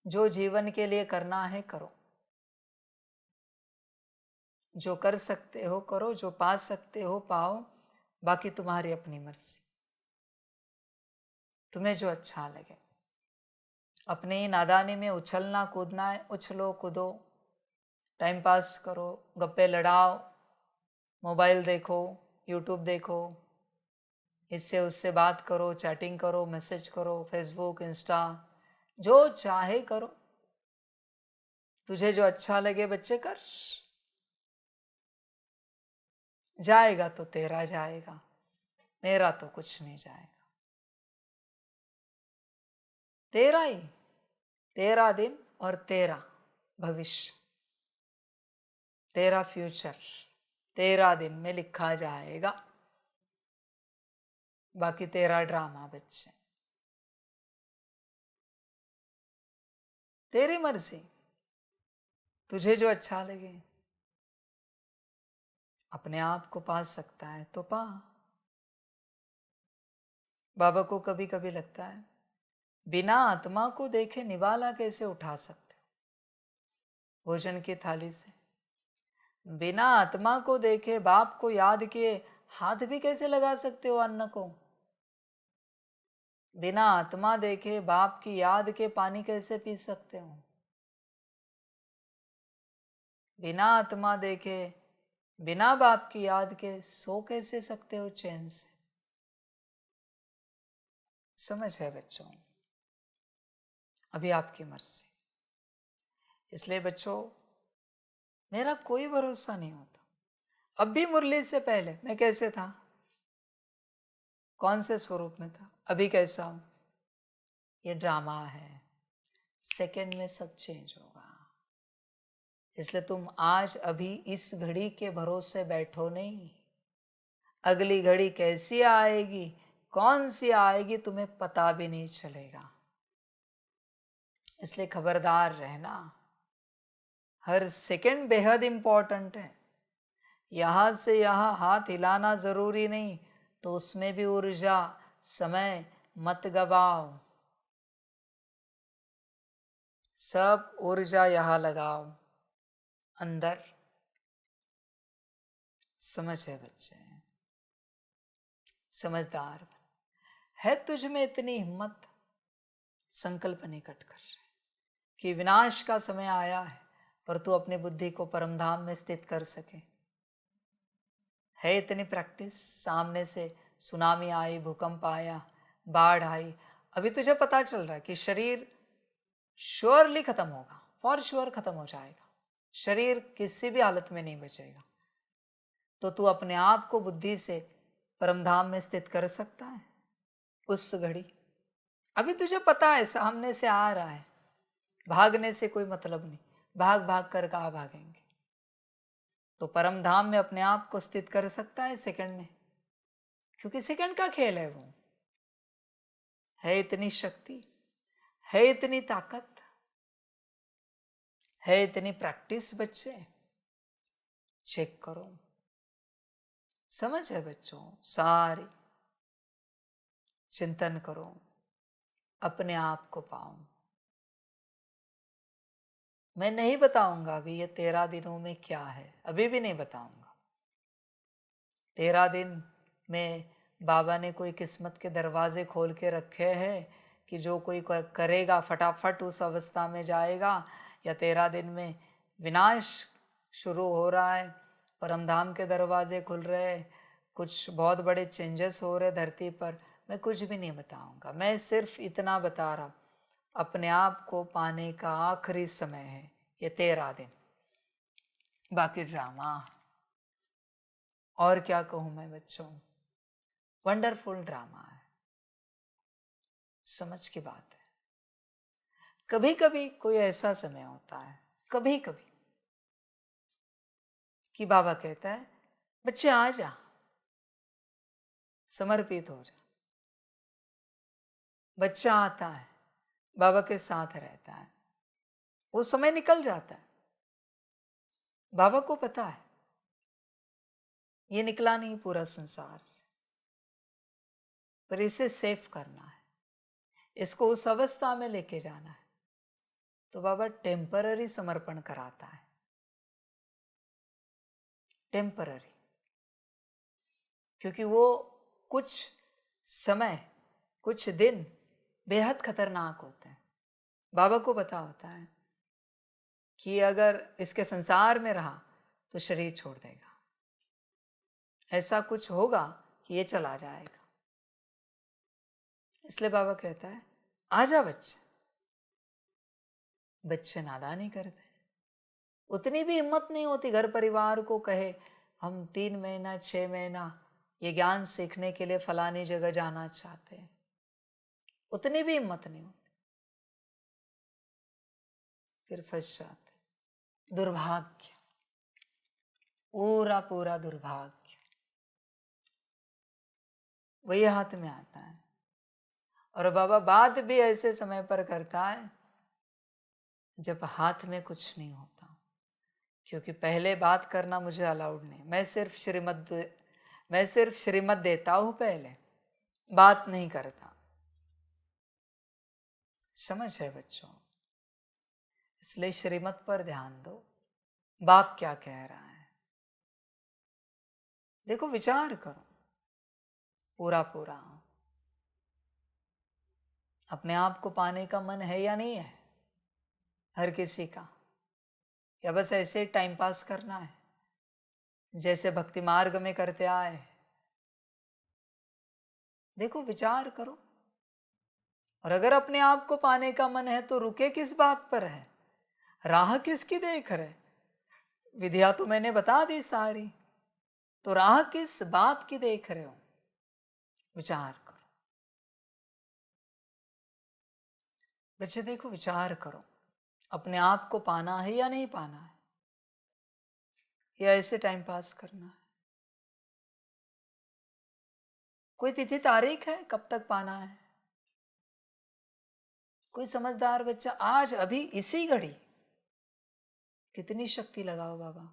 जो जीवन के लिए करना है करो, जो कर सकते हो करो, जो पा सकते हो पाओ, बाकी तुम्हारी अपनी मर्जी, तुम्हें जो अच्छा लगे। अपनी नादानी में उछलना कूदना है, उछलो कूदो, टाइम पास करो, गप्पे लड़ाओ, मोबाइल देखो, यूट्यूब देखो, इससे उससे बात करो, चैटिंग करो, मैसेज करो, फेसबुक, इंस्टा, जो चाहे करो। तुझे जो अच्छा लगे बच्चे कर। जाएगा तो तेरा जाएगा, मेरा तो कुछ नहीं जाएगा। तेरा ही 13 दिन और तेरा भविष्य, तेरा फ्यूचर 13 दिन में लिखा जाएगा। बाकी तेरा ड्रामा बच्चे, तेरी मर्जी, तुझे जो अच्छा लगे। अपने आप को पा सकता है तो पा। बाबा को कभी कभी लगता है, बिना आत्मा को देखे निवाला कैसे उठा सकते हो भोजन की थाली से? बिना आत्मा को देखे, बाप को याद किए हाथ भी कैसे लगा सकते हो अन्न को? बिना आत्मा देखे, बाप की याद के पानी कैसे पी सकते हो? बिना आत्मा देखे, बिना बाप की याद के सो कैसे सकते हो चैन से? समझ है बच्चों? अभी आपकी मर्जी। इसलिए बच्चों, मेरा कोई भरोसा नहीं होता। अब भी मुरली से पहले मैं कैसे था, कौन से स्वरूप में था, अभी कैसा हूं? ये ड्रामा है, सेकंड में सब चेंज होगा। इसलिए तुम आज अभी इस घड़ी के भरोसे बैठो नहीं। अगली घड़ी कैसी आएगी, कौन सी आएगी, तुम्हें पता भी नहीं चलेगा। इसलिए खबरदार रहना। हर सेकंड बेहद इंपॉर्टेंट है। यहां से यहां हाथ हिलाना जरूरी नहीं, तो उसमें भी ऊर्जा, समय मत गवाओ। सब ऊर्जा यहां लगाओ, अंदर। समझ है बच्चे? समझदार बन। है तुझ में इतनी हिम्मत, संकल्प निकट कर रहे कि विनाश का समय आया है और तू अपनी बुद्धि को परमधाम में स्थित कर सके। है इतनी प्रैक्टिस, सामने से सुनामी आई, भूकंप आया, बाढ़ आई, अभी तुझे पता चल रहा है कि शरीर श्योरली खत्म होगा, फॉर श्योर खत्म हो जाएगा, शरीर किसी भी हालत में नहीं बचेगा, तो तू अपने आप को बुद्धि से परमधाम में स्थित कर सकता है उस घड़ी। अभी तुझे पता है सामने से आ रहा है, भागने से कोई मतलब नहीं, भाग भाग कर कहाँ भागेंगे। तो परम धाम में अपने आप को स्थित कर सकता है सेकंड में, क्योंकि सेकंड का खेल है वो। है इतनी शक्ति, है इतनी ताकत, है इतनी प्रैक्टिस बच्चे। चेक करो। समझ है बच्चों? सारी चिंतन करो, अपने आप को पाओ। मैं नहीं बताऊंगा अभी ये 13 दिनों में क्या है, अभी भी नहीं बताऊंगा। 13 दिन में बाबा ने कोई किस्मत के दरवाजे खोल के रखे हैं कि जो कोई करेगा फटाफट उस अवस्था में जाएगा, या 13 दिन में विनाश शुरू हो रहा है, परमधाम के दरवाजे खुल रहे, कुछ बहुत बड़े चेंजेस हो रहे धरती पर। मैं कुछ भी नहीं बताऊंगा, मैं सिर्फ इतना बता रहा, अपने आप को पाने का आखिरी समय है ये 13 दिन, बाकी ड्रामा। और क्या कहूं मैं बच्चों, वंडरफुल ड्रामा है। समझ की बात है। कभी कभी कोई ऐसा समय होता है, कभी कभी, कि बाबा कहता है बच्चे आ जा, समर्पित हो जा। बच्चा आता है, बाबा के साथ रहता है, वो समय निकल जाता है। बाबा को पता है ये निकला नहीं पूरा संसार से, पर इसे सेफ करना है, इसको उस अवस्था में लेके जाना है। तो बाबा टेम्पररी समर्पण कराता है, टेम्पररी, क्योंकि वो कुछ समय, कुछ दिन बेहद खतरनाक होते हैं। बाबा को पता होता है कि अगर इसके संसार में रहा तो शरीर छोड़ देगा, ऐसा कुछ होगा कि ये चला जाएगा। इसलिए बाबा कहता है आजा बच्चे। बच्चे नादानी करते हैं, उतनी भी हिम्मत नहीं होती घर परिवार को कहे हम 3 महीना 6 महीना ये ज्ञान सीखने के लिए फलानी जगह जाना चाहते हैं, उतनी भी हिम्मत नहीं होती, फिर फंस जाते। दुर्भाग्य, पूरा पूरा दुर्भाग्य वही हाथ में आता है। और बाबा बात भी ऐसे समय पर करता है जब हाथ में कुछ नहीं होता, क्योंकि पहले बात करना मुझे अलाउड नहीं। मैं सिर्फ श्रीमत देता हूं, पहले बात नहीं करता। समझ है बच्चों? इसलिए श्रीमत पर ध्यान दो, बाप क्या कह रहा है देखो, विचार करो पूरा पूरा। अपने आप को पाने का मन है या नहीं है हर किसी का, या बस ऐसे टाइम पास करना है जैसे भक्ति मार्ग में करते आए? देखो, विचार करो। और अगर अपने आप को पाने का मन है तो रुके किस बात पर है? राह किसकी देख रहे? विधिया तो मैंने बता दी सारी, तो राह किस बात की देख रहे हो? विचार करो बच्चे, देखो विचार करो, अपने आप को पाना है या नहीं पाना है, या ऐसे टाइम पास करना है? कोई तिथि तारीख है कब तक पाना है? कोई समझदार बच्चा आज अभी इसी घड़ी कितनी शक्ति लगाओ बाबा?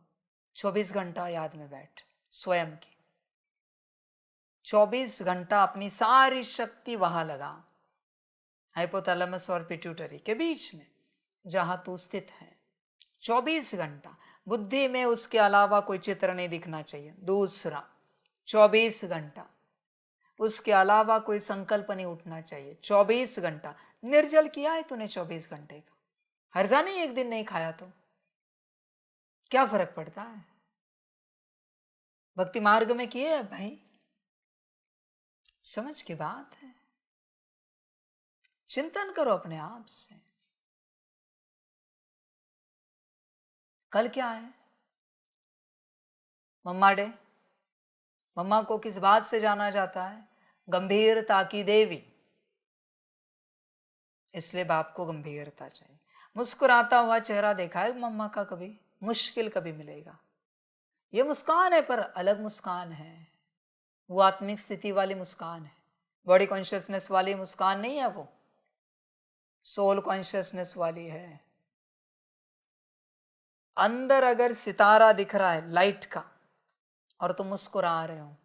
24 घंटा याद में बैठ, स्वयं की 24 घंटा अपनी सारी शक्ति वहां लगा, हाइपोथैलेमस और पिट्यूटरी के बीच में जहां तू स्थित है। 24 घंटा बुद्धि में उसके अलावा कोई चित्र नहीं दिखना चाहिए। दूसरा, 24 घंटा उसके अलावा कोई संकल्प नहीं उठना चाहिए। 24 घंटा निर्जल किया है तूने 24 घंटे का, हर्जा नहीं एक दिन नहीं खाया तो क्या फर्क पड़ता है? भक्ति मार्ग में किए है भाई, समझ की बात है। चिंतन करो अपने आप से। कल क्या है? मम्मा डे। मम्मा को किस बात से जाना जाता है? गंभीरता की देवी, इसलिए बाप को गंभीरता चाहिए। मुस्कुराता हुआ चेहरा देखा है मम्मा का कभी? मुश्किल कभी मिलेगा। ये मुस्कान है पर अलग मुस्कान है, वो आत्मिक स्थिति वाली मुस्कान है, बॉडी कॉन्शियसनेस वाली मुस्कान नहीं है, वो सोल कॉन्शियसनेस वाली है। अंदर अगर सितारा दिख रहा है लाइट का और तुम मुस्कुरा रहे हो,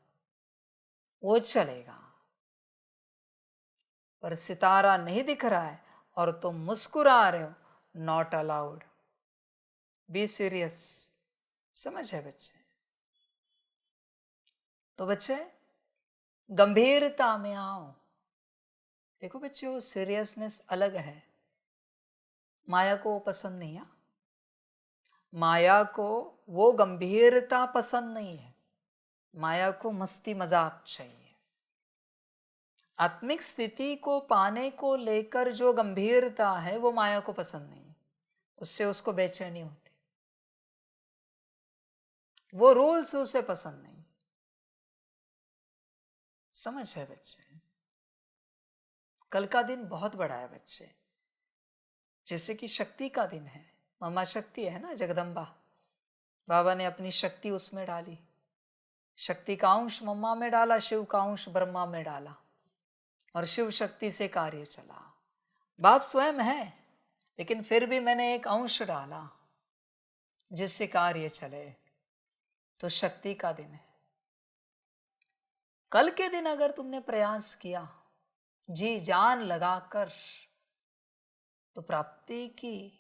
वो चलेगा। पर सितारा नहीं दिख रहा है और तुम मुस्कुरा रहे हो, नॉट अलाउड। Be serious. समझ है बच्चे? तो बच्चे गंभीरता में आओ। देखो बच्चे, वो सीरियसनेस अलग है। माया को वो पसंद नहीं है। माया को वो गंभीरता पसंद नहीं है। माया को मस्ती मजाक चाहिए। आत्मिक स्थिति को पाने को लेकर जो गंभीरता है वो माया को पसंद नहीं, उससे उसको बेचैनी होती। वो रूल्स उसे पसंद नहीं। समझ है बच्चे? कल का दिन बहुत बड़ा है बच्चे, जैसे कि शक्ति का दिन है। मम्मा शक्ति है ना, जगदम्बा। बाबा ने अपनी शक्ति उसमें डाली। शक्ति का अंश मम्मा में डाला, शिव का अंश ब्रह्मा में डाला, और शिव शक्ति से कार्य चला। बाप स्वयं है, लेकिन फिर भी मैंने एक अंश डाला जिससे कार्य चले। तो शक्ति का दिन है। कल के दिन अगर तुमने प्रयास किया जी जान लगाकर, तो प्राप्ति की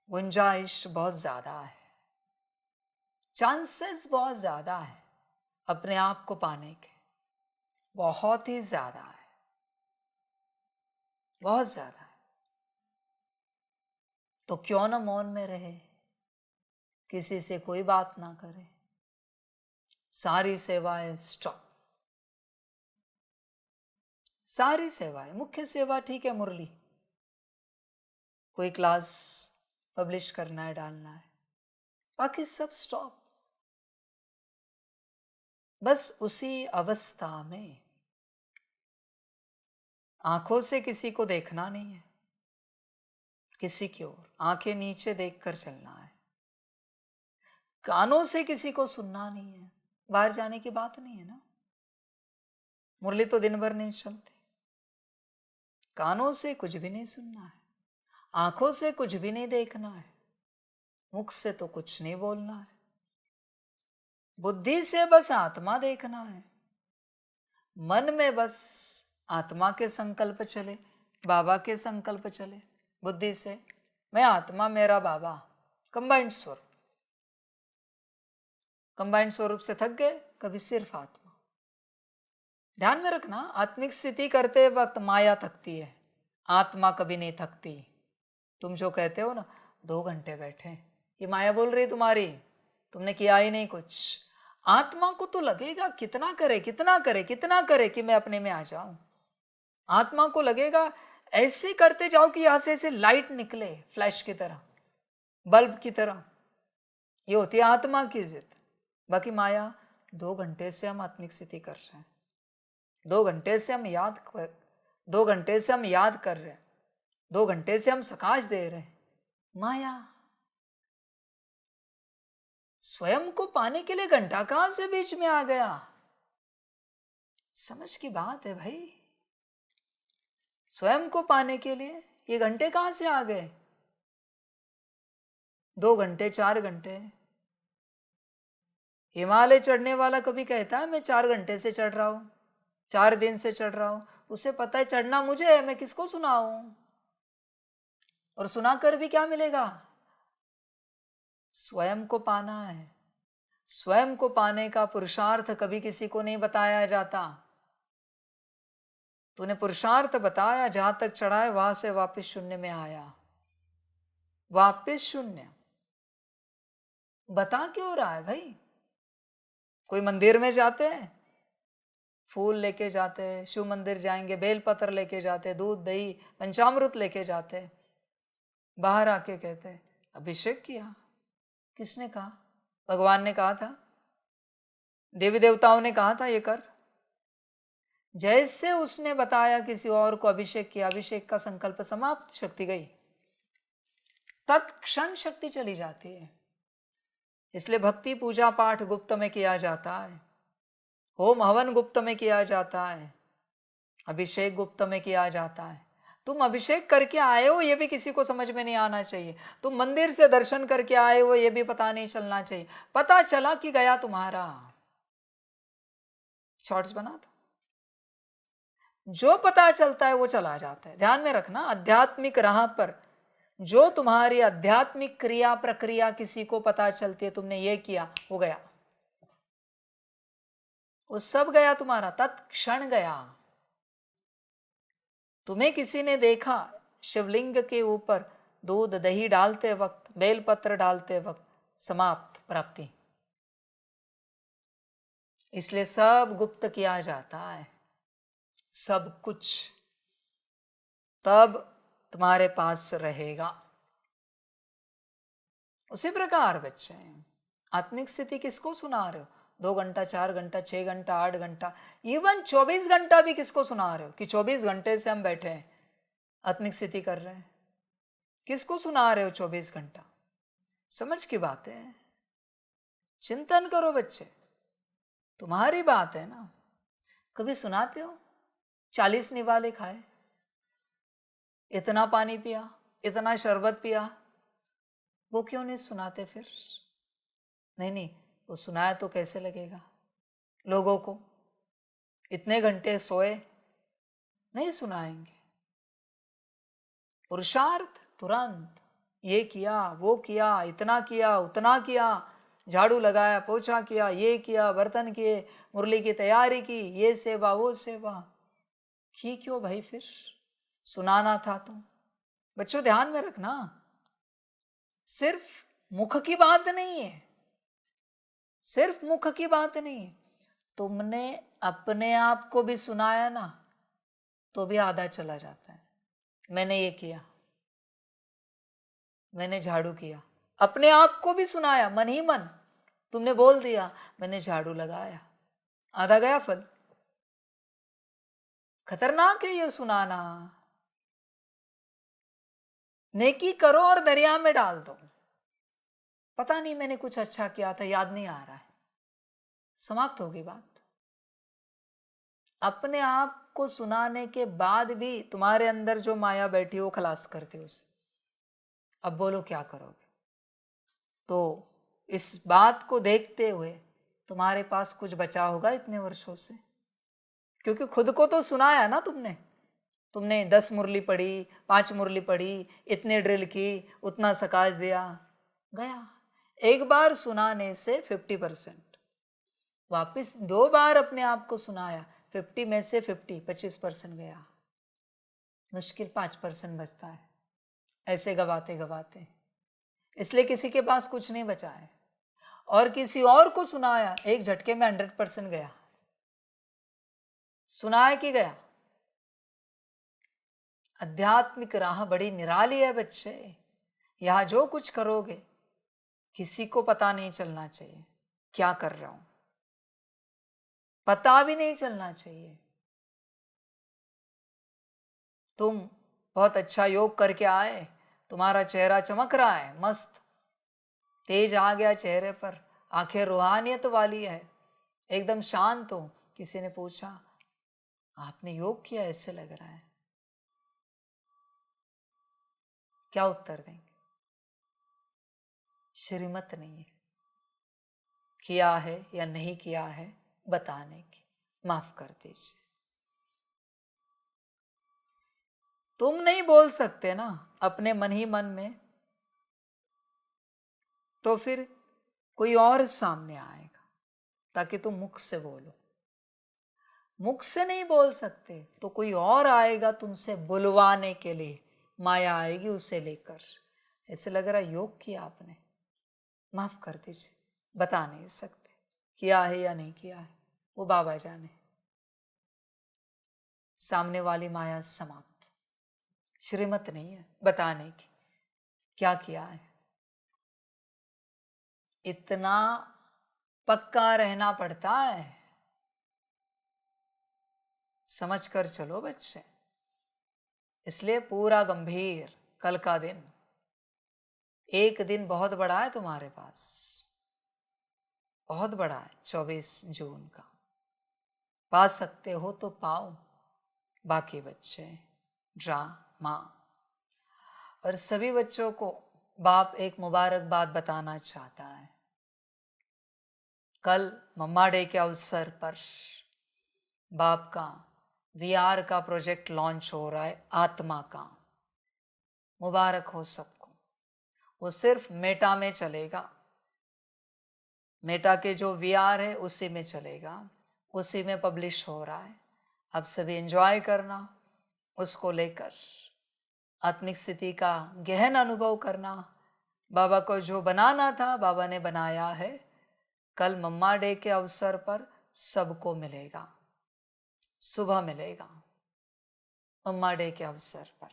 गुंजाइश बहुत ज्यादा है, चांसेस बहुत ज्यादा है अपने आप को पाने के, बहुत ही ज्यादा है, बहुत ज्यादा है। तो क्यों ना मौन में रहे, किसी से कोई बात ना करे, सारी सेवाएं स्टॉप। सारी सेवाएं, मुख्य सेवा ठीक है मुरली, कोई क्लास पब्लिश करना है, डालना है, बाकी सब स्टॉप। बस उसी अवस्था में आंखों से किसी को देखना नहीं है, किसी की ओर आंखें नीचे देखकर चलना है। कानों से किसी को सुनना नहीं है, बाहर जाने की बात नहीं है ना। मुरली तो दिन भर नहीं चलती। कानों से कुछ भी नहीं सुनना है, आंखों से कुछ भी नहीं देखना है, मुख से तो कुछ नहीं बोलना है, बुद्धि से बस आत्मा देखना है। मन में बस आत्मा के संकल्प चले, बाबा के संकल्प चले। बुद्धि से मैं आत्मा, मेरा बाबा, कंबाइंड स्वरूप। कंबाइंड स्वरूप से थक गए, कभी सिर्फ आत्मा। ध्यान में रखना, आत्मिक स्थिति करते वक्त माया थकती है, आत्मा कभी नहीं थकती। तुम जो कहते हो ना 2 घंटे बैठे, ये माया बोल रही तुम्हारी, तुमने किया ही नहीं कुछ। आत्मा को तो लगेगा कितना करे कितना करे कितना करे कि मैं अपने में आ जाऊं। आत्मा को लगेगा ऐसे करते जाओ कि यहां से ऐसे लाइट निकले, फ्लैश की तरह, बल्ब की तरह। ये होती है आत्मा की जिद। बाकी माया 2 घंटे से हम आत्मिक स्थिति कर रहे हैं, 2 घंटे से हम याद कर 2 घंटे से हम याद कर रहे हैं, 2 घंटे से हम सकाश दे रहे हैं। माया स्वयं को पाने के लिए घंटा कहां से बीच में आ गया? समझ की बात है भाई। स्वयं को पाने के लिए ये घंटे कहां से आ गए? 2 घंटे 4 घंटे। हिमालय चढ़ने वाला कभी कहता है मैं 4 घंटे से चढ़ रहा हूं, 4 दिन से चढ़ रहा हूं? उसे पता है चढ़ना मुझे है, मैं किसको सुनाऊं? और सुनाकर भी क्या मिलेगा? स्वयं को पाना है। स्वयं को पाने का पुरुषार्थ कभी किसी को नहीं बताया जाता। तूने पुरुषार्थ बताया, जहां तक चढ़ा है वहां से वापस शून्य में आया, वापस शून्य। बता क्यों रहा है भाई? कोई मंदिर में जाते हैं, फूल लेके जाते हैं, शिव मंदिर जाएंगे बेलपत्र लेके जाते, दूध दही पंचामृत लेके जाते, बाहर आके कहते हैं अभिषेक किया। किसने कहा? भगवान ने कहा था, देवी देवताओं ने कहा था ये कर। जैसे उसने बताया किसी और को अभिषेक किया, अभिषेक का संकल्प समाप्त, शक्ति गई, तत्क्षण शक्ति चली जाती है। इसलिए भक्ति पूजा पाठ गुप्त में किया जाता है, होम हवन गुप्त में किया जाता है, अभिषेक गुप्त में किया जाता है। तुम अभिषेक करके आए हो ये भी किसी को समझ में नहीं आना चाहिए। तुम मंदिर से दर्शन करके आए हो ये भी पता नहीं चलना चाहिए। पता चला कि गया तुम्हारा। शॉर्ट्स बना दो। जो पता चलता है वो चला जाता है। ध्यान में रखना, आध्यात्मिक राह पर जो तुम्हारी आध्यात्मिक क्रिया प्रक्रिया किसी को पता चलती है, तुमने ये किया, वो गया, वो सब गया तुम्हारा, तत्क्षण गया। तुम्हें किसी ने देखा शिवलिंग के ऊपर दूध दही डालते वक्त, बेलपत्र डालते वक्त, समाप्त प्राप्ति। इसलिए सब गुप्त किया जाता है, सब कुछ तब तुम्हारे पास रहेगा। उसी प्रकार बच्चे आत्मिक स्थिति किसको सुना रहे हो? 2 घंटा 4 घंटा 6 घंटा 8 घंटा, इवन 24 घंटा भी किसको सुना रहे हो कि 24 घंटे से हम बैठे हैं आत्मिक स्थिति कर रहे हैं? किसको सुना रहे हो 24 घंटा? समझ की बात है, चिंतन करो बच्चे, तुम्हारी बात है ना। कभी सुनाते हो 40 निवाले खाए, इतना पानी पिया, इतना शरबत पिया, वो क्यों नहीं सुनाते फिर? नहीं, वो सुनाया तो कैसे लगेगा लोगों को? इतने घंटे सोए, नहीं सुनाएंगे। पुरुषार्थ तुरंत, ये किया वो किया, इतना किया उतना किया, झाड़ू लगाया पोछा किया, ये किया, बर्तन किए, मुरली की तैयारी की, ये सेवा वो सेवा की। क्यों भाई? फिर सुनाना था तो। बच्चों ध्यान में रखना, सिर्फ मुख की बात नहीं है, सिर्फ मुख की बात नहीं है। तुमने अपने आप को भी सुनाया ना तो भी आधा चला जाता है। मैंने ये किया, मैंने झाड़ू किया, अपने आप को भी सुनाया मन ही मन, तुमने बोल दिया मैंने झाड़ू लगाया, आधा गया फल। खतरनाक है ये सुनाना। नेकी करो और दरिया में डाल दो। पता नहीं मैंने कुछ अच्छा किया था, याद नहीं आ रहा है, समाप्त होगी बात। अपने आप को सुनाने के बाद भी तुम्हारे अंदर जो माया बैठी हो खलास करते हो उसे। अब बोलो क्या करोगे? तो इस बात को देखते हुए तुम्हारे पास कुछ बचा होगा इतने वर्षों से, क्योंकि खुद को तो सुनाया ना तुमने। तुमने 10 मुरली पढ़ी, 5 मुरली पढ़ी, इतने ड्रिल की, उतना सकाश दिया, गया। एक बार सुनाने से 50%, वापस 2 बार अपने आप को सुनाया, 50 में से 25% गया, मुश्किल 5% बचता है। ऐसे गवाते गवाते इसलिए किसी के पास कुछ नहीं बचा है, और किसी और को सुनाया, एक झटके में 100% गया। सुनाया कि गया? आध्यात्मिक राह बड़ी निराली है बच्चे। यहां जो कुछ करोगे किसी को पता नहीं चलना चाहिए क्या कर रहा हूं, पता भी नहीं चलना चाहिए। तुम बहुत अच्छा योग करके आए, तुम्हारा चेहरा चमक रहा है, मस्त तेज आ गया चेहरे पर, आंखें रूहानियत वाली है, एकदम शांत हो। किसी ने पूछा आपने योग किया, ऐसे लग रहा है, क्या उत्तर देंगे? श्रीमत नहीं है किया है या नहीं किया है बताने की, माफ कर दीजिए। तुम नहीं बोल सकते ना अपने मन ही मन में, तो फिर कोई और सामने आएगा ताकि तुम मुख से बोलो। मुख से नहीं बोल सकते तो कोई और आएगा तुमसे बुलवाने के लिए, माया आएगी उसे लेकर। ऐसे लग रहा योग किया आपने, माफ कर दीजिए, बता नहीं सकते किया है या नहीं किया है, वो बाबा जाने। सामने वाली माया समाप्त, श्रीमत नहीं है बताने की क्या किया है। इतना पक्का रहना पड़ता है, समझ कर चलो बच्चे। इसलिए पूरा गंभीर, कल का दिन, एक दिन बहुत बड़ा है तुम्हारे पास, बहुत बड़ा है, 24 जून का। पा सकते हो तो पाओ, बाकी बच्चे ड्रामा। और सभी बच्चों को बाप एक मुबारकबाद बताना चाहता है। कल मम्मा डे के अवसर पर बाप का VR का प्रोजेक्ट लॉन्च हो रहा है, आत्मा का। मुबारक हो सबको। वो सिर्फ मेटा में चलेगा, मेटा के जो VR है उसी में चलेगा, उसी में पब्लिश हो रहा है। अब सभी एंजॉय करना, उसको लेकर आत्मिक स्थिति का गहन अनुभव करना। बाबा को जो बनाना था बाबा ने बनाया है। कल मम्मा डे के अवसर पर सबको मिलेगा, सुबह मिलेगा। मम्मा डे के अवसर पर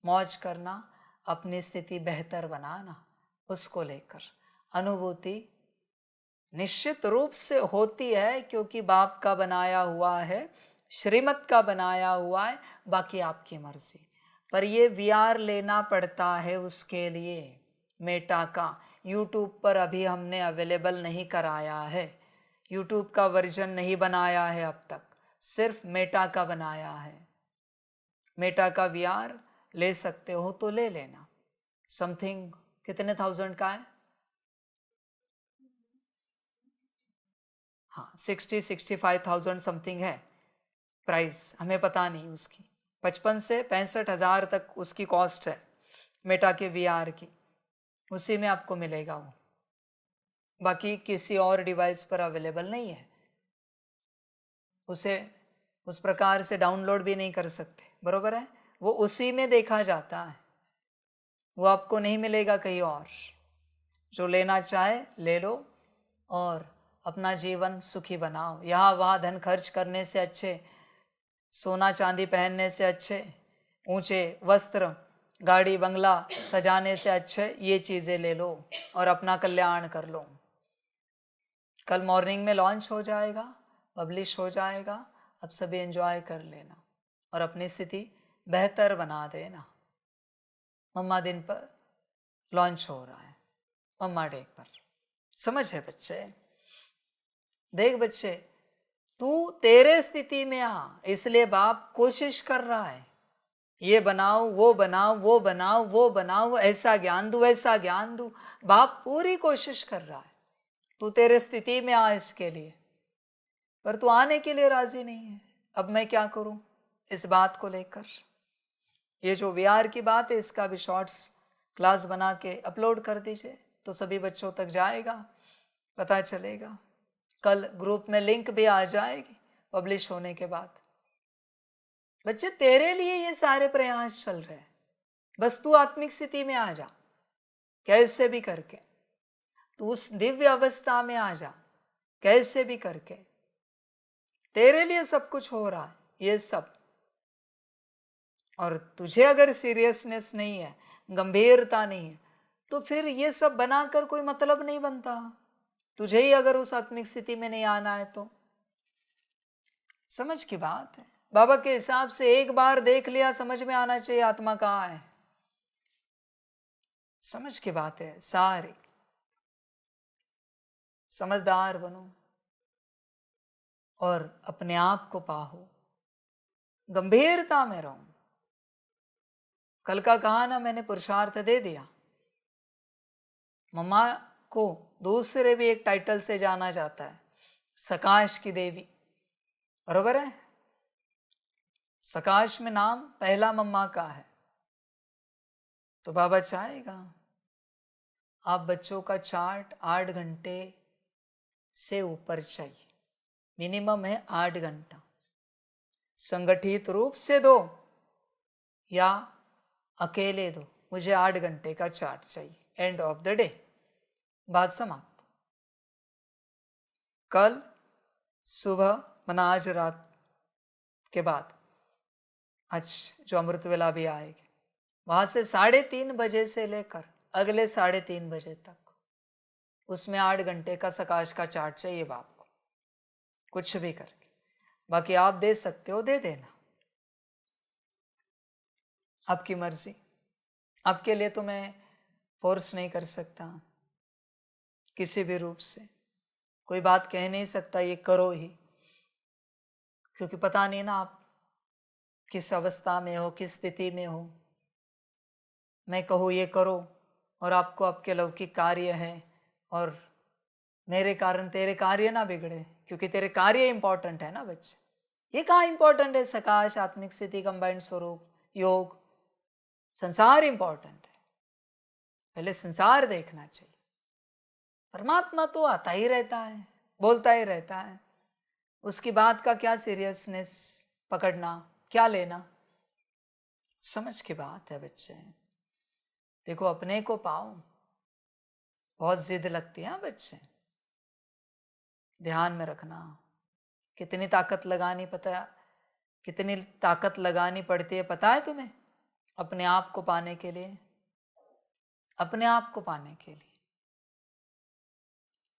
मौज करना, अपनी स्थिति बेहतर बनाना, उसको लेकर अनुभूति निश्चित रूप से होती है, क्योंकि बाप का बनाया हुआ है, श्रीमत का बनाया हुआ है, बाकी आपकी मर्जी। पर ये VR लेना पड़ता है उसके लिए, मेटा का। यूट्यूब पर अभी हमने अवेलेबल नहीं कराया है, यूट्यूब का वर्जन नहीं बनाया है अब तक, सिर्फ मेटा का बनाया है। मेटा का VR ले सकते हो तो ले लेना। समथिंग कितने थाउजेंड का है? हाँ, 60-65,000 समथिंग है प्राइस, हमें पता नहीं उसकी। 55 से 65,000 तक उसकी कॉस्ट है मेटा के VR की, उसी में आपको मिलेगा वो। बाकी किसी और डिवाइस पर अवेलेबल नहीं है, उसे उस प्रकार से डाउनलोड भी नहीं कर सकते, बरोबर है? वो उसी में देखा जाता है, वो आपको नहीं मिलेगा कहीं और। जो लेना चाहे ले लो और अपना जीवन सुखी बनाओ। यहाँ वहाँ धन खर्च करने से अच्छे, सोना चांदी पहनने से अच्छे, ऊंचे वस्त्र गाड़ी बंगला सजाने से अच्छे ये चीज़ें ले लो और अपना कल्याण कर लो। कल मॉर्निंग में लॉन्च हो जाएगा, पब्लिश हो जाएगा, अब सभी एंजॉय कर लेना और अपनी स्थिति बेहतर बना देना। मम्मा दिन पर लॉन्च हो रहा है, मम्मा डे पर। समझ है बच्चे? देख बच्चे, तू तेरे स्थिति में आ, इसलिए बाप कोशिश कर रहा है, ये बनाओ वो बनाओ, वो बनाओ वो बनाओ, ऐसा ज्ञान दूँ ऐसा ज्ञान दूँ। बाप पूरी कोशिश कर रहा है, तू तेरे स्थिति में आ इसके लिए, पर तू आने के लिए राजी नहीं है। अब मैं क्या करूं इस बात को लेकर? ये जो VR की बात है, इसका भी शॉर्ट्स क्लास बना के अपलोड कर दीजिए तो सभी बच्चों तक जाएगा, पता चलेगा। कल ग्रुप में लिंक भी आ जाएगी पब्लिश होने के बाद। बच्चे तेरे लिए ये सारे प्रयास चल रहे हैं, बस तू आत्मिक स्थिति में आ जा। कैसे भी करके तू उस दिव्य अवस्था में आ जा, कैसे भी करके। तेरे लिए सब कुछ हो रहा है ये सब, और तुझे अगर सीरियसनेस नहीं है, गंभीरता नहीं है, तो फिर ये सब बनाकर कोई मतलब नहीं बनता। तुझे ही अगर उस आत्मिक स्थिति में नहीं आना है तो समझ की बात है। बाबा के हिसाब से एक बार देख लिया, समझ में आना चाहिए आत्मा कहाँ है। समझ की बात है सारी। समझदार बनो और अपने आप को पाहो, गंभीरता में रहो। कल का कहा ना, मैंने पुरुषार्थ दे दिया। मम्मा को दूसरे भी एक टाइटल से जाना जाता है, सकाश की देवी, बरोबर है। सकाश में नाम पहला मम्मा का है, तो बाबा चाहेगा आप बच्चों का चार्ट 8 घंटे से ऊपर चाहिए, मिनिमम है 8 घंटा। संगठित रूप से दो या अकेले दो, मुझे 8 घंटे का चार्ट चाहिए, एंड ऑफ द डे, बात समाप्त। कल सुबह मना आज रात के बाद, आज जो अमृत वेला भी आएगी, वहां से 3:30 बजे से लेकर अगले 3:30 बजे तक, उसमें 8 घंटे का सकाश का चार्ट चाहिए बाप को, कुछ भी करके। बाकी आप दे सकते हो, दे देना, आपकी मर्जी। आपके लिए तो मैं फोर्स नहीं कर सकता किसी भी रूप से, कोई बात कह नहीं सकता ये करो ही, क्योंकि पता नहीं ना आप किस अवस्था में हो, किस स्थिति में हो। मैं कहूँ ये करो और आपको आपके लौकिक कार्य है, और मेरे कारण तेरे कार्य ना बिगड़े, क्योंकि तेरे कार्य इंपॉर्टेंट है ना बच्चे। ये कहाँ इंपॉर्टेंट है? सकाश, आत्मिक स्थिति, कंबाइंड स्वरूप, योग, संसार इंपॉर्टेंट है। पहले संसार देखना चाहिए। परमात्मा तो आता ही रहता है, बोलता ही रहता है, उसकी बात का क्या सीरियसनेस पकड़ना, क्या लेना। समझ की बात है बच्चे। देखो अपने को पाओ, बहुत जिद लगती है बच्चे, ध्यान में रखना। कितनी ताकत लगानी पता, कितनी ताकत लगानी पड़ती है पता है तुम्हें? अपने आप को पाने के लिए, अपने आप को पाने के लिए।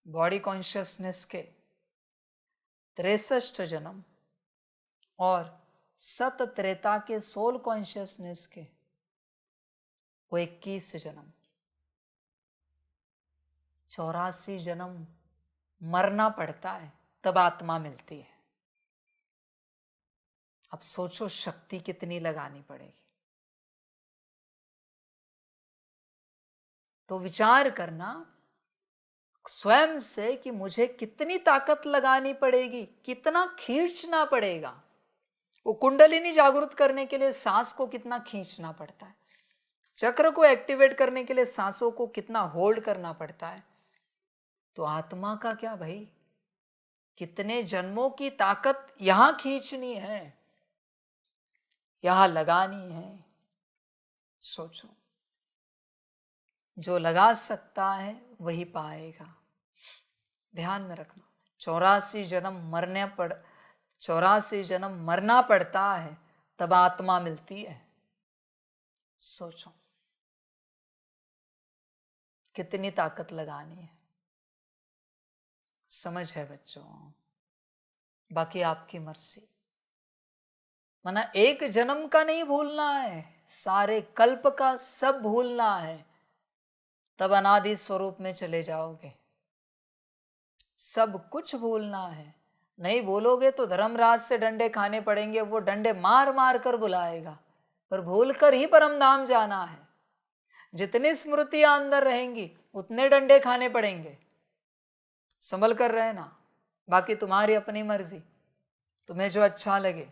बॉडी कॉन्शियसनेस के 63 जन्म और सत त्रेता के सोल कॉन्शियसनेस के वो 21 जन्म, 84 जन्म मरना पड़ता है, तब आत्मा मिलती है। अब सोचो शक्ति कितनी लगानी पड़ेगी। तो विचार करना स्वयं से कि मुझे कितनी ताकत लगानी पड़ेगी, कितना खींचना पड़ेगा। वो कुंडलिनी जागृत करने के लिए सांस को कितना खींचना पड़ता है, चक्र को एक्टिवेट करने के लिए सांसों को कितना होल्ड करना पड़ता है। तो आत्मा का क्या भाई, कितने जन्मों की ताकत यहां खींचनी है, यहां लगानी है। सोचो, जो लगा सकता है वही पाएगा। ध्यान में रखना, 84 जन्म मरना पड़ता है, तब आत्मा मिलती है। सोचो कितनी ताकत लगानी है। समझ है बच्चों? बाकी आपकी मर्जी। मना एक जन्म का नहीं भूलना है, सारे कल्प का सब भूलना है, तब अनादि स्वरूप में चले जाओगे। सब कुछ भूलना है। नहीं बोलोगे तो धर्मराज से डंडे खाने पड़ेंगे, वो डंडे मार मार कर बुलाएगा, पर भूल कर ही परम धाम जाना है। जितनी स्मृतियां अंदर रहेंगी उतने डंडे खाने पड़ेंगे। संभल कर रहना, बाकी तुम्हारी अपनी मर्जी, तुम्हें जो अच्छा लगे।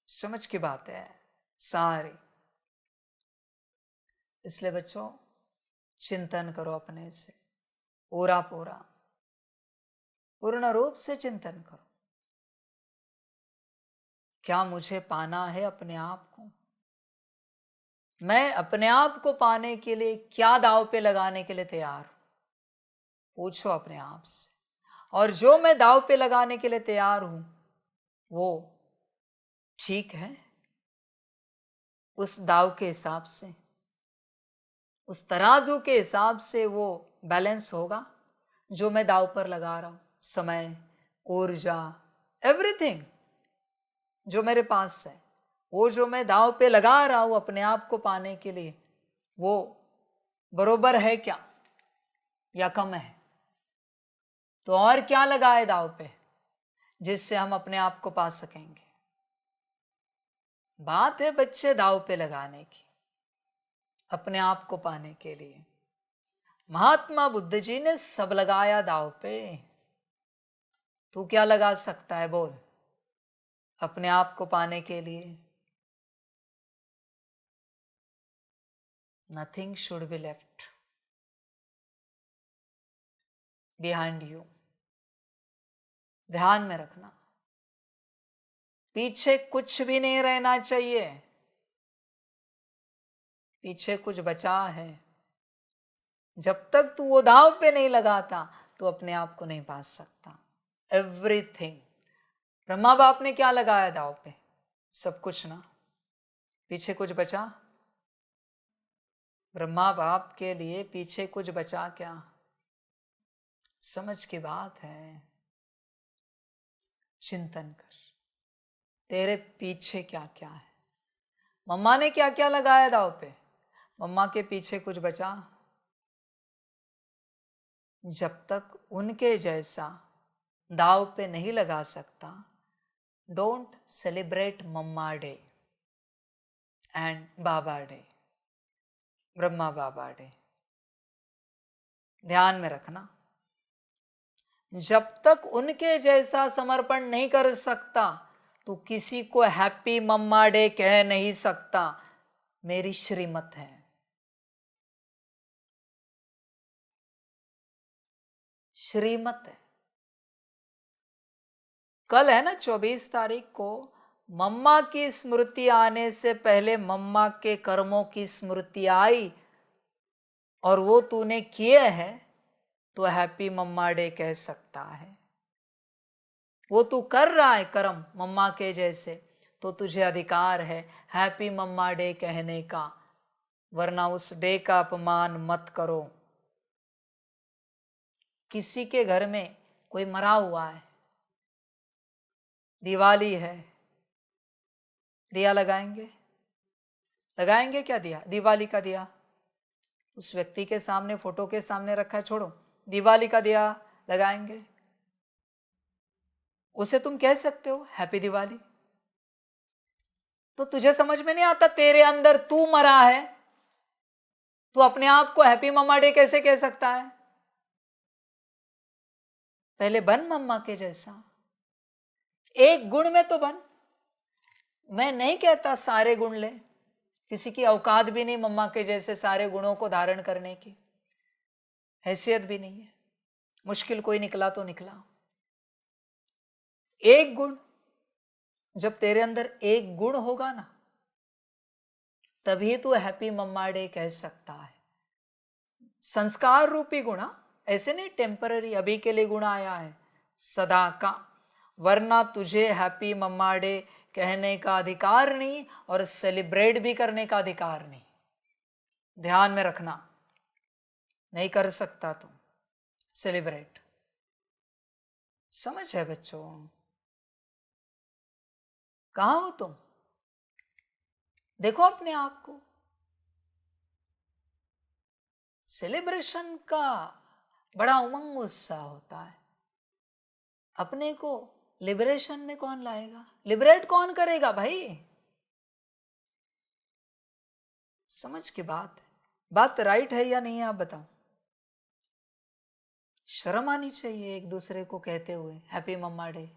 समझ की बात है सारी। इसलिए बच्चों चिंतन करो अपने से, पूरा पूर्ण रूप से चिंतन करो। क्या मुझे पाना है अपने आप को? मैं अपने आप को पाने के लिए क्या दांव पे लगाने के लिए तैयार हूं? पूछो अपने आप से। और जो मैं दांव पे लगाने के लिए तैयार हूं वो ठीक है, उस दांव के हिसाब से, उस तराजू के हिसाब से वो बैलेंस होगा जो मैं दांव पर लगा रहा हूं। समय, ऊर्जा, एवरीथिंग जो मेरे पास है, वो जो मैं दांव पे लगा रहा हूं अपने आप को पाने के लिए, वो बरोबर है क्या या कम है? तो और क्या लगाए दांव पे जिससे हम अपने आप को पा सकेंगे? बात है बच्चे दांव पे लगाने की, अपने आप को पाने के लिए। महात्मा बुद्ध जी ने सब लगाया दांव पे। तू क्या लगा सकता है बोल अपने आप को पाने के लिए? Nothing should be left behind you. ध्यान में रखना, पीछे कुछ भी नहीं रहना चाहिए। पीछे कुछ बचा है, जब तक तू वो दांव पे नहीं लगाता तो अपने आप को नहीं पा सकता। एवरीथिंग। ब्रह्मा बाप ने क्या लगाया दांव पे? सब कुछ ना। पीछे कुछ बचा? ब्रह्मा बाप के लिए पीछे कुछ बचा क्या? समझ की बात है। चिंतन कर, तेरे पीछे क्या क्या है? मम्मा ने क्या क्या लगाया दांव पे? मम्मा के पीछे कुछ बचा? जब तक उनके जैसा दांव पे नहीं लगा सकता, don't celebrate Mamma day and Baba day, Brahma Baba day. ध्यान में रखना, जब तक उनके जैसा समर्पण नहीं कर सकता तो किसी को हैप्पी मम्मा डे कह नहीं सकता। मेरी श्रीमत है। श्रीमत है। कल है ना 24 तारीख को, मम्मा की स्मृति आने से पहले मम्मा के कर्मों की स्मृति आई और वो तूने किए हैं तो हैप्पी मम्मा डे कह सकता है। वो तू कर रहा है कर्म मम्मा के जैसे, तो तुझे अधिकार है हैप्पी मम्मा डे कहने का, वरना उस डे का अपमान मत करो। किसी के घर में कोई मरा हुआ है, दिवाली है, दिया लगाएंगे? लगाएंगे क्या दिया? दिवाली का दिया उस व्यक्ति के सामने, फोटो के सामने रखा है, छोड़ो, दिवाली का दिया लगाएंगे? उसे तुम कह सकते हो हैप्पी दिवाली? तो तुझे समझ में नहीं आता, तेरे अंदर तू मरा है, तू अपने आप को हैप्पी मम्मा डे कैसे कह सकता है? पहले बन मम्मा के जैसा, एक गुण में तो बन। मैं नहीं कहता सारे गुण ले, किसी की औकात भी नहीं मम्मा के जैसे सारे गुणों को धारण करने की, हैसियत भी नहीं है। मुश्किल कोई निकला तो निकला। एक गुण, जब तेरे अंदर एक गुण होगा ना, तभी तो हैप्पी मम्मा डे कह सकता है। संस्कार रूपी गुण, ऐसे नहीं टेम्पररी अभी के लिए गुण आया है, सदा का। वरना तुझे हैप्पी मम्मा डे कहने का अधिकार नहीं और सेलिब्रेट भी करने का अधिकार नहीं। ध्यान में रखना, नहीं कर सकता तुम सेलिब्रेट। समझ है बच्चों? कहां हो तुम? देखो अपने आप को। सेलिब्रेशन का बड़ा उमंग उत्साह होता है। अपने को लिबरेशन में कौन लाएगा? लिबरेट कौन करेगा भाई? समझ की बात है। बात राइट है या नहीं, आप बताओ। शर्म आनी चाहिए एक दूसरे को कहते हुए हैप्पी मम्मा डे।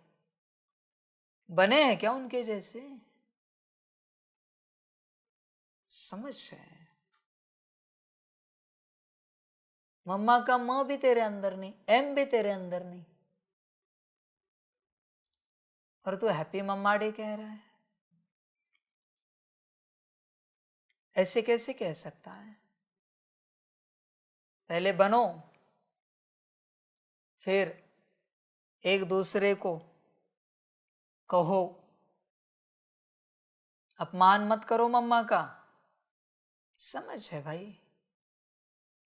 बने हैं क्या उनके जैसे? समझ है? मम्मा का म भी तेरे अंदर नहीं, एम भी तेरे अंदर नहीं, और तू हैप्पी मम्मा डे कह रहा है। ऐसे कैसे कह सकता है? पहले बनो, फिर एक दूसरे को कहो। अपमान मत करो मम्मा का। समझ है भाई?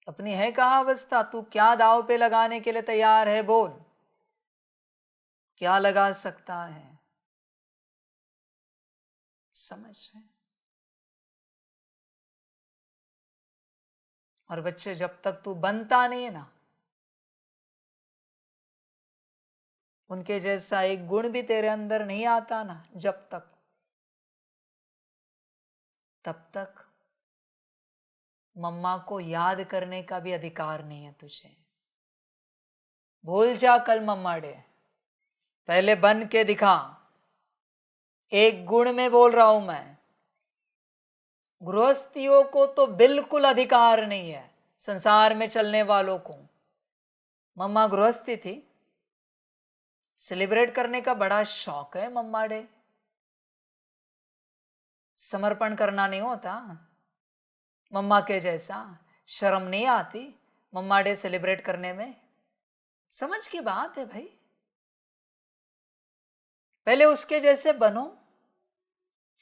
अपनी है कहाँ अवस्था? तू क्या दाव पे लगाने के लिए तैयार है? बोल, क्या लगा सकता है? समझ है? और बच्चे, जब तक तू बनता नहीं है ना, उनके जैसा एक गुण भी तेरे अंदर नहीं आता ना, जब तक, तब तक मम्मा को याद करने का भी अधिकार नहीं है तुझे। भूल जा कल मम्मा डे, पहले बन के दिखा। एक गुण में बोल रहा हूं मैं। गृहस्थियों को तो बिल्कुल अधिकार नहीं है, संसार में चलने वालों को। मम्मा गृहस्थी थी, सेलिब्रेट करने का बड़ा शौक है मम्मा डे। समर्पण करना नहीं होता मम्मा के जैसा? शर्म नहीं आती मम्मा डे सेलिब्रेट करने में? समझ की बात है भाई। पहले उसके जैसे बनो,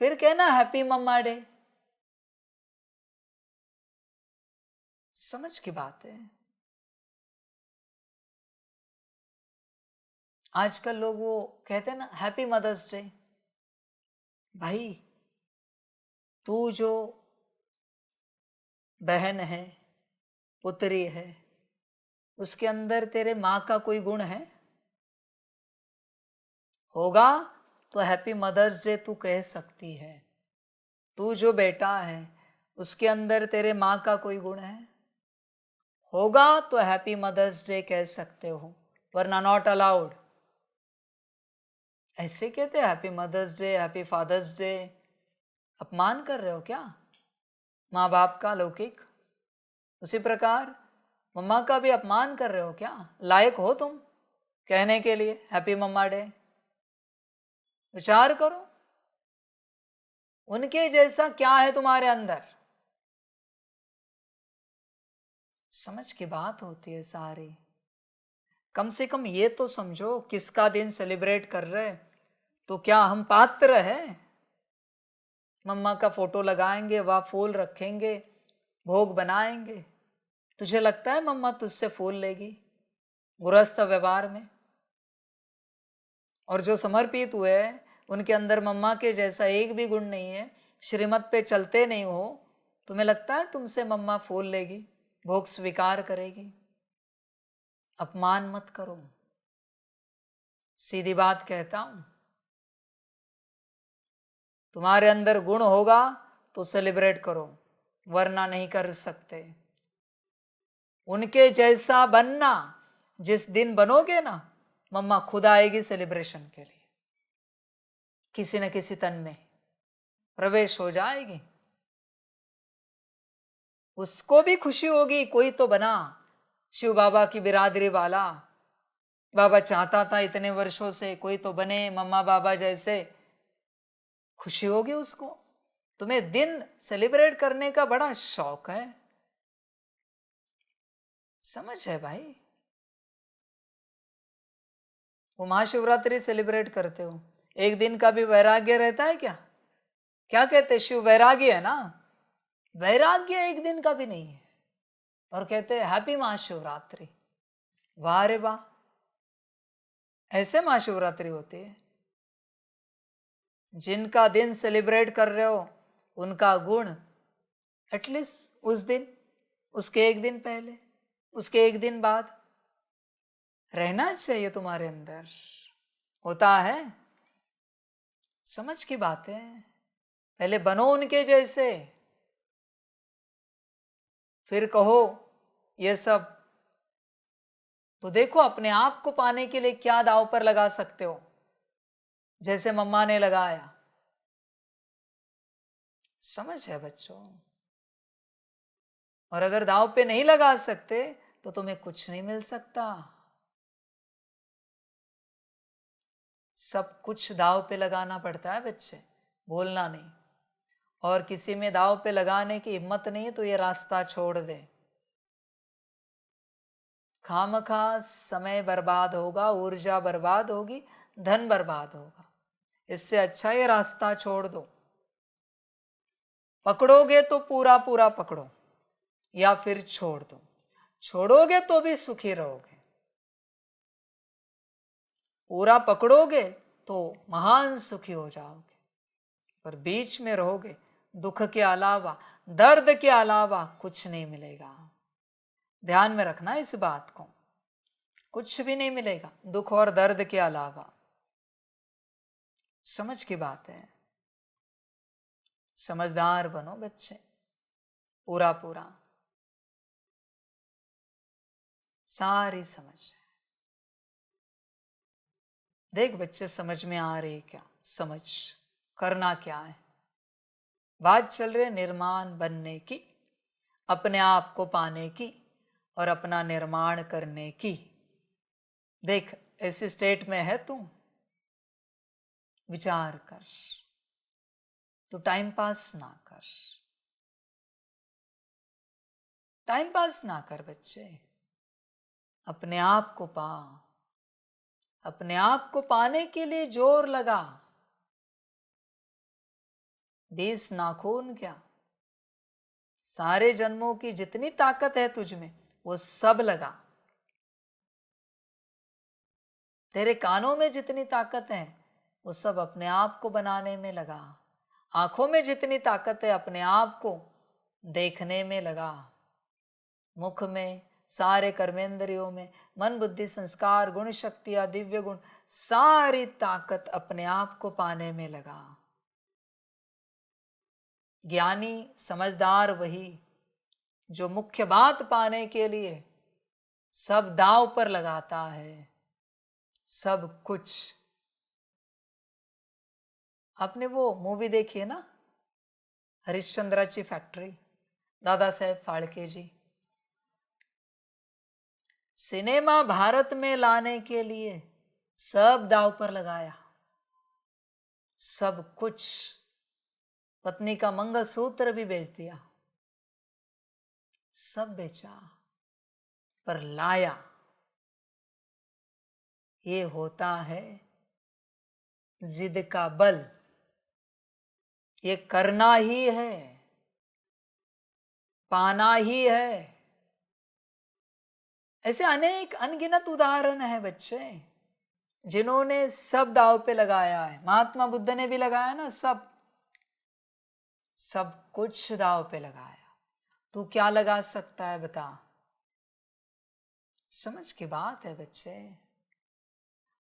फिर कहना हैप्पी मम्मा डे। समझ की बात है। आजकल लोग वो कहते हैं ना, हैप्पी मदर्स डे। भाई, तू जो बहन है, पुत्री है, उसके अंदर तेरे माँ का कोई गुण है? होगा तो हैप्पी मदर्स डे तू कह सकती है। तू जो बेटा है, उसके अंदर तेरे माँ का कोई गुण है? होगा तो हैप्पी मदर्स डे कह सकते हो, वरना नॉट अलाउड। ऐसे कहते happy mother's day, happy father's day. अपमान कर रहे हो क्या माँ बाप का लौकिक? उसी प्रकार मम्मा का भी अपमान कर रहे हो क्या? लायक हो तुम कहने के लिए हैप्पी मम्मा डे? विचार करो, उनके जैसा क्या है तुम्हारे अंदर? समझ की बात होती है सारी। कम से कम ये तो समझो, किसका दिन सेलिब्रेट कर रहे, तो क्या हम पात्र है? मम्मा का फोटो लगाएंगे, वह फूल रखेंगे, भोग बनाएंगे। तुझे लगता है मम्मा तुझसे फूल लेगी गृहस्थ व्यवहार में? और जो समर्पित हुए उनके अंदर मम्मा के जैसा एक भी गुण नहीं है, श्रीमत पे चलते नहीं हो, तुम्हें लगता है तुमसे मम्मा फूल लेगी, भोग स्वीकार करेगी? अपमान मत करो, सीधी बात कहता हूं। तुम्हारे अंदर गुण होगा तो सेलिब्रेट करो, वरना नहीं कर सकते। उनके जैसा बनना, जिस दिन बनोगे ना, मम्मा खुद आएगी सेलिब्रेशन के लिए, किसी न किसी तन में प्रवेश हो जाएगी। उसको भी खुशी होगी, कोई तो बना शिव बाबा की बिरादरी वाला। बाबा चाहता था इतने वर्षों से कोई तो बने मम्मा बाबा जैसे। खुशी होगी उसको। तुम्हें दिन सेलिब्रेट करने का बड़ा शौक है। समझ है भाई? वो महाशिवरात्रि सेलिब्रेट करते हो, एक दिन का भी वैराग्य रहता है क्या? क्या कहते, शिव वैराग्य है ना? वैराग्य एक दिन का भी नहीं है, और कहते हैं हैप्पी महाशिवरात्रि। वाह रे वाह, ऐसे महाशिवरात्रि होती है। जिनका दिन सेलिब्रेट कर रहे हो, उनका गुण एटलीस्ट उस दिन, उसके एक दिन पहले, उसके एक दिन बाद रहना चाहिए तुम्हारे अंदर। होता है? समझ की बात है। पहले बनो उनके जैसे, फिर कहो ये सब। तो देखो, अपने आप को पाने के लिए क्या दांव पर लगा सकते हो, जैसे मम्मा ने लगाया। समझ है बच्चों? और अगर दांव पे नहीं लगा सकते तो तुम्हें कुछ नहीं मिल सकता। सब कुछ दांव पे लगाना पड़ता है बच्चे, बोलना नहीं। और किसी में दाव पे लगाने की हिम्मत नहीं है तो ये रास्ता छोड़ दे। खामखा समय बर्बाद होगा, ऊर्जा बर्बाद होगी, धन बर्बाद होगा। इससे अच्छा ये रास्ता छोड़ दो। पकड़ोगे तो पूरा पूरा पकड़ो या फिर छोड़ दो। छोड़ोगे तो भी सुखी रहोगे, पूरा पकड़ोगे तो महान सुखी हो जाओगे। पर बीच में रहोगे, दुख के अलावा, दर्द के अलावा कुछ नहीं मिलेगा। ध्यान में रखना इस बात को, कुछ भी नहीं मिलेगा दुख और दर्द के अलावा। समझ की बात है, समझदार बनो बच्चे, पूरा पूरा सारी समझ। देख बच्चे, समझ में आ रही क्या? समझ करना क्या है? बात चल रही है निर्माण बनने की, अपने आप को पाने की और अपना निर्माण करने की। देख ऐसी स्टेट में है तू, विचार कर, तू टाइम पास ना कर, टाइम पास ना कर बच्चे, अपने आप को पा। अपने आप को पाने के लिए जोर लगा। 20 नाखून क्या, सारे जन्मों की जितनी ताकत है तुझ में वो सब लगा। तेरे कानों में जितनी ताकत है वो सब अपने आप को बनाने में लगा। आंखों में जितनी ताकत है अपने आप को देखने में लगा। मुख में, सारे कर्मेंद्रियों में, मन बुद्धि संस्कार गुण शक्तियां दिव्य गुण, सारी ताकत अपने आप को पाने में लगा। ज्ञानी समझदार वही जो मुख्य बात पाने के लिए सब दांव पर लगाता है, सब कुछ। आपने वो मूवी देखी है ना, हरिश्चंद्राची फैक्ट्री, दादा साहेब फाळके जी। सिनेमा भारत में लाने के लिए सब दांव पर लगाया, सब कुछ। पत्नी का मंगलसूत्र भी बेच दिया, सब बेचा, पर लाया। ये होता है जिद का बल, ये करना ही है, पाना ही है। ऐसे अनेक अनगिनत उदाहरण है बच्चे, जिन्होंने सब दांव पे लगाया है। महात्मा बुद्ध ने भी लगाया ना, सब कुछ दांव पे लगाया। तू क्या लगा सकता है बता? समझ की बात है बच्चे।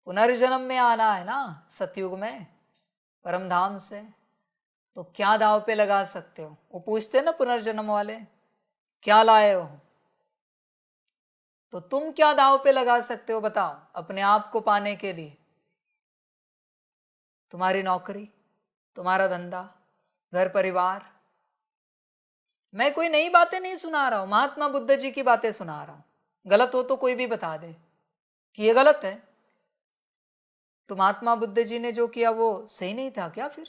पुनर्जन्म में आना है ना, सतयुग में परम धाम से, तो क्या दांव पे लगा सकते हो? वो पूछते ना पुनर्जन्म वाले, क्या लाए हो? तो तुम क्या दांव पे लगा सकते हो बताओ अपने आप को पाने के लिए? तुम्हारी नौकरी, तुम्हारा धंधा, घर परिवार। मैं कोई नई बातें नहीं सुना रहा हूं, महात्मा बुद्ध जी की बातें सुना रहा हूं। गलत हो तो कोई भी बता दे कि ये गलत है। तो महात्मा बुद्ध जी ने जो किया वो सही नहीं था क्या फिर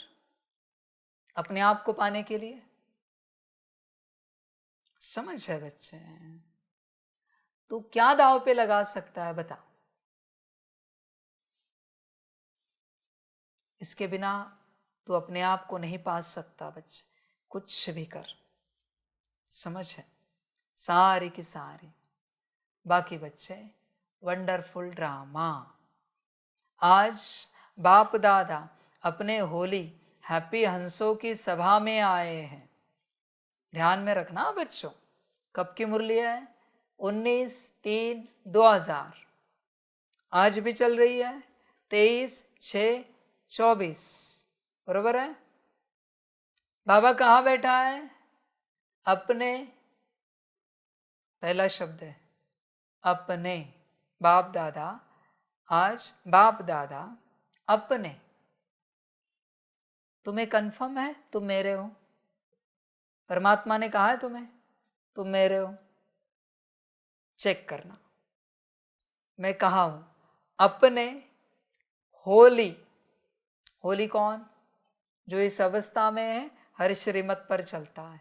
अपने आप को पाने के लिए? समझ है बच्चे? तू क्या दांव पे लगा सकता है बता? इसके बिना तू अपने आप को नहीं पा सकता बच्चे, कुछ भी कर। समझ है? सारी की सारी। बाकी बच्चे वंडरफुल ड्रामा। आज बाप दादा अपने होली हैप्पी हंसों की सभा में आए हैं। ध्यान में रखना बच्चों, कब की मुरली है? 19/3/2000। आज भी चल रही है 23/6/24। बरोबर है? बाबा कहाँ बैठा है? अपने, पहला शब्द है अपने। बाप दादा, आज बाप दादा अपने। तुम्हें कंफर्म है तुम मेरे हो? परमात्मा ने कहा है तुम्हें तुम मेरे हो? चेक करना। मैं कहा हूं अपने होली। होली कौन? जो इस अवस्था में है हर श्रीमत पर चलता है,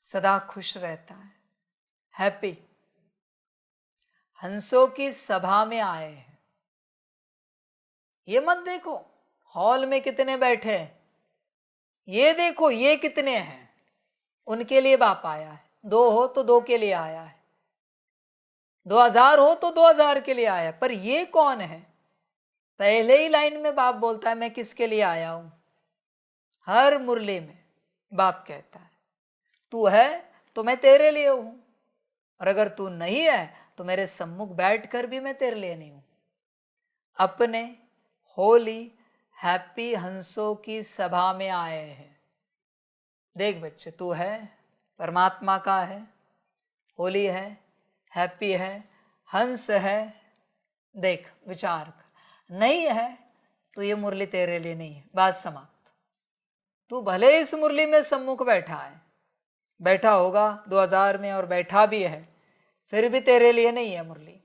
सदा खुश रहता है, हैप्पी। हंसों की सभा में आए हैं। ये मत देखो हॉल में कितने बैठे हैं, ये देखो ये कितने हैं। उनके लिए बाप आया है। 2 हो तो 2 के लिए आया है, 2000 हो तो 2000 के लिए आया है। पर ये कौन है? पहले ही लाइन में बाप बोलता है मैं किसके लिए आया हूं। हर मुरली में बाप कहता है तू है तो मैं तेरे लिए हूं, और अगर तू नहीं है तो मेरे सम्मुख बैठकर भी मैं तेरे लिए नहीं हूं। अपने होली हैप्पी हंसों की सभा में आए हैं। देख बच्चे, तू है, परमात्मा का है, होली है, हैप्पी है, हंस है। देख विचार कर, नहीं है तो ये मुरली तेरे लिए नहीं है। बात समाप्त। तू भले इस मुरली में सम्मुख बैठा है, बैठा होगा 2000 में और बैठा भी है, फिर भी तेरे लिए नहीं है मुरली।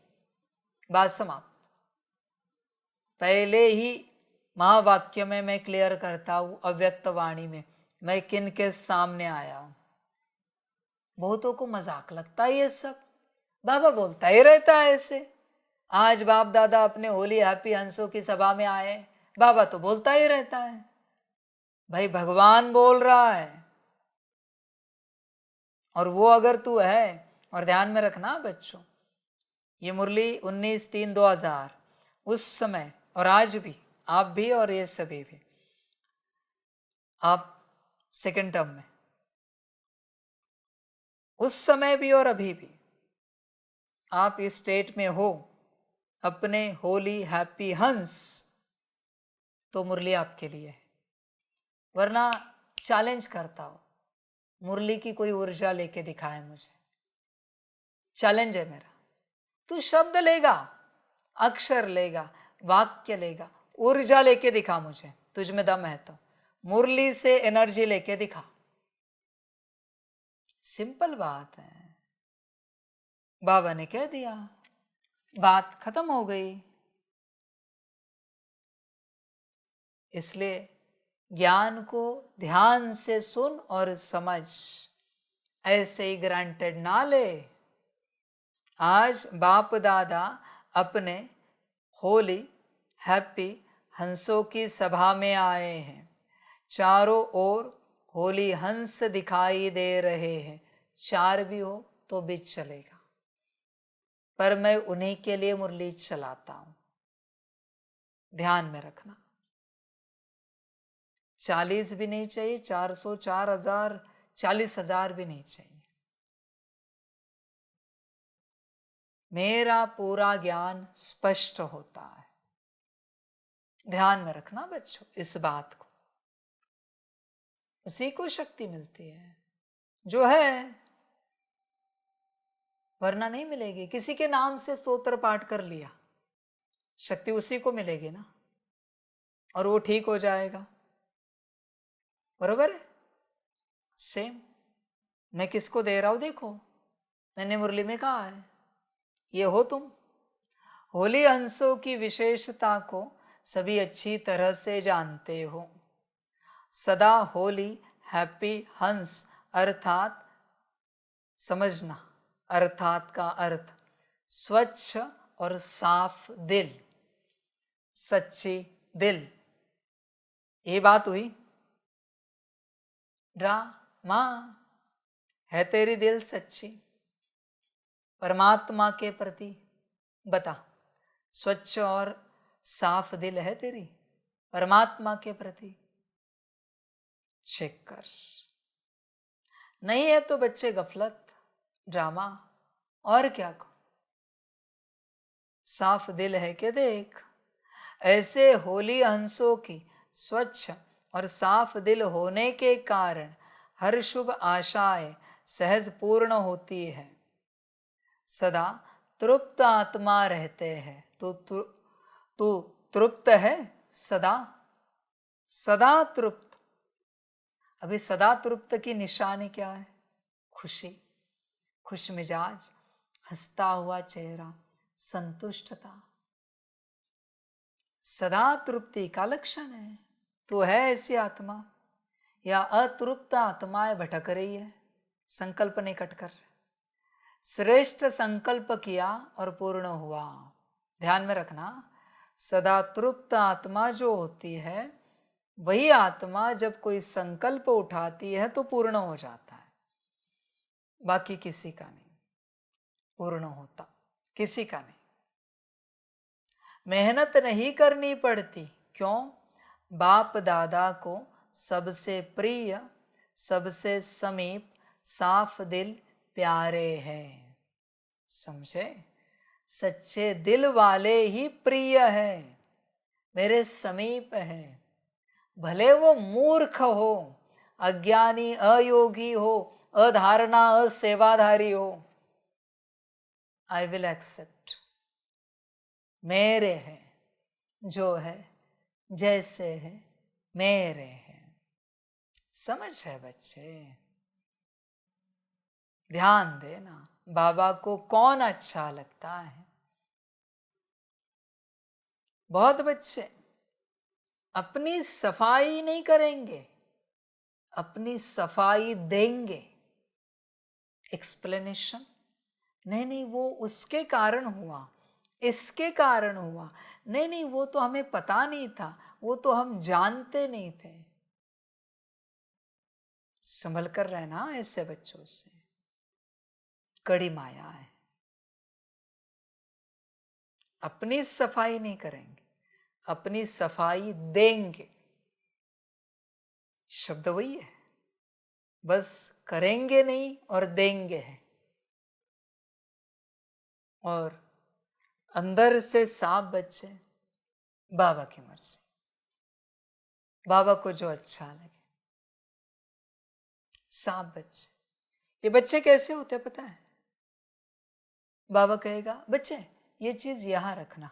बात समाप्त। पहले ही महावाक्य में मैं क्लियर करता हूं, अव्यक्त वाणी में, मैं किन के सामने आया हूं। बहुतों को मजाक लगता है ये सब, बाबा बोलता ही रहता है ऐसे। आज बाप दादा अपने होली हैप्पी हंसों की सभा में आए, बाबा तो बोलता ही रहता है। भाई भगवान बोल रहा है, और वो अगर तू है। और ध्यान में रखना बच्चों, ये मुरली 19/3/2000 उस समय और आज भी, आप भी और ये सभी भी, आप सेकंड टर्म में, उस समय भी और अभी भी आप इस स्टेट में हो, अपने होली हैप्पी हंस, तो मुरली आपके लिए है। वरना चैलेंज करता हो, मुरली की कोई ऊर्जा लेके दिखाए मुझे। चैलेंज है मेरा। तू शब्द लेगा, अक्षर लेगा, वाक्य लेगा, ऊर्जा लेके दिखा मुझे, तुझ में दम है तो। मुरली से एनर्जी लेके दिखा। सिंपल बात है। बाबा ने कह दिया, बात खत्म हो गई। इसलिए ज्ञान को ध्यान से सुन और समझ, ऐसे ही ग्रांटेड ना ले। आज बाप दादा अपने होली हैप्पी हंसों की सभा में आए हैं। चारों ओर होली हंस दिखाई दे रहे हैं। 4 भी हो तो भी चलेगा, पर मैं उन्हीं के लिए मुरली चलाता हूं। ध्यान में रखना। 40 भी नहीं चाहिए, 400, 4000, 40,000 भी नहीं चाहिए। मेरा पूरा ज्ञान स्पष्ट होता है। ध्यान में रखना बच्चों इस बात को। उसी को शक्ति मिलती है जो है, वरना नहीं मिलेगी। किसी के नाम से स्तोत्र पाठ कर लिया, शक्ति उसी को मिलेगी ना, और वो ठीक हो जाएगा। बरोबर है? सेम मैं किसको दे रहा हूं, देखो मैंने मुरली में कहा है, ये हो तुम। होली हंसों की विशेषता को सभी अच्छी तरह से जानते हो। सदा होली हैप्पी हंस अर्थात समझना, अर्थात का अर्थ स्वच्छ और साफ दिल, सच्ची दिल। ये बात हुई। ड्रामा है तेरी दिल सच्ची परमात्मा के प्रति? बता, स्वच्छ और साफ दिल है तेरी परमात्मा के प्रति? चेक कर। नहीं है तो बच्चे गफलत, ड्रामा, और क्या को। साफ दिल है कि देख, ऐसे होली हंसों की स्वच्छ और साफ दिल होने के कारण हर शुभ आशाएं सहज पूर्ण होती है। सदा तृप्त आत्मा रहते हैं। तू तृप्त है सदा? सदा तृप्त। अभी सदा तृप्त की निशानी क्या है? खुशी, खुश मिजाज, हंसता हुआ चेहरा, संतुष्टता, सदा तृप्ति का लक्षण है। तो है ऐसी आत्मा। या अतृप्त आत्माएं भटक रही है, संकल्प नहीं कट कर। श्रेष्ठ संकल्प किया और पूर्ण हुआ। ध्यान में रखना, सदा तृप्त आत्मा जो होती है वही आत्मा जब कोई संकल्प उठाती है तो पूर्ण हो जाता है, बाकी किसी का नहीं पूर्ण होता, किसी का नहीं। मेहनत नहीं करनी पड़ती, क्यों? बाप दादा को सबसे प्रिय, सबसे समीप, साफ दिल प्यारे हैं। समझे? सच्चे दिल वाले ही प्रिय है, मेरे समीप है। भले वो मूर्ख हो, अज्ञानी, अयोगी हो, अधारणा, असेवाधारी हो, आई विल एक्सेप्ट। मेरे है, जो है, जैसे है, मेरे है। समझ है बच्चे? ध्यान देना, बाबा को कौन अच्छा लगता है? बहुत बच्चे अपनी सफाई नहीं करेंगे, अपनी सफाई देंगे। एक्सप्लेनेशन? नहीं नहीं, वो उसके कारण हुआ, इसके कारण हुआ। नहीं नहीं, वो तो हमें पता नहीं था, वो तो हम जानते नहीं थे। संभल कर रहना ऐसे बच्चों से, कड़ी माया है। अपनी सफाई नहीं करेंगे, अपनी सफाई देंगे। शब्द वही है, बस करेंगे नहीं और देंगे है। और अंदर से साफ बच्चे, बाबा की मर्जी, बाबा को जो अच्छा लगे। साफ बच्चे, ये बच्चे कैसे होते पता है? बाबा कहेगा बच्चे ये चीज यहां रखना,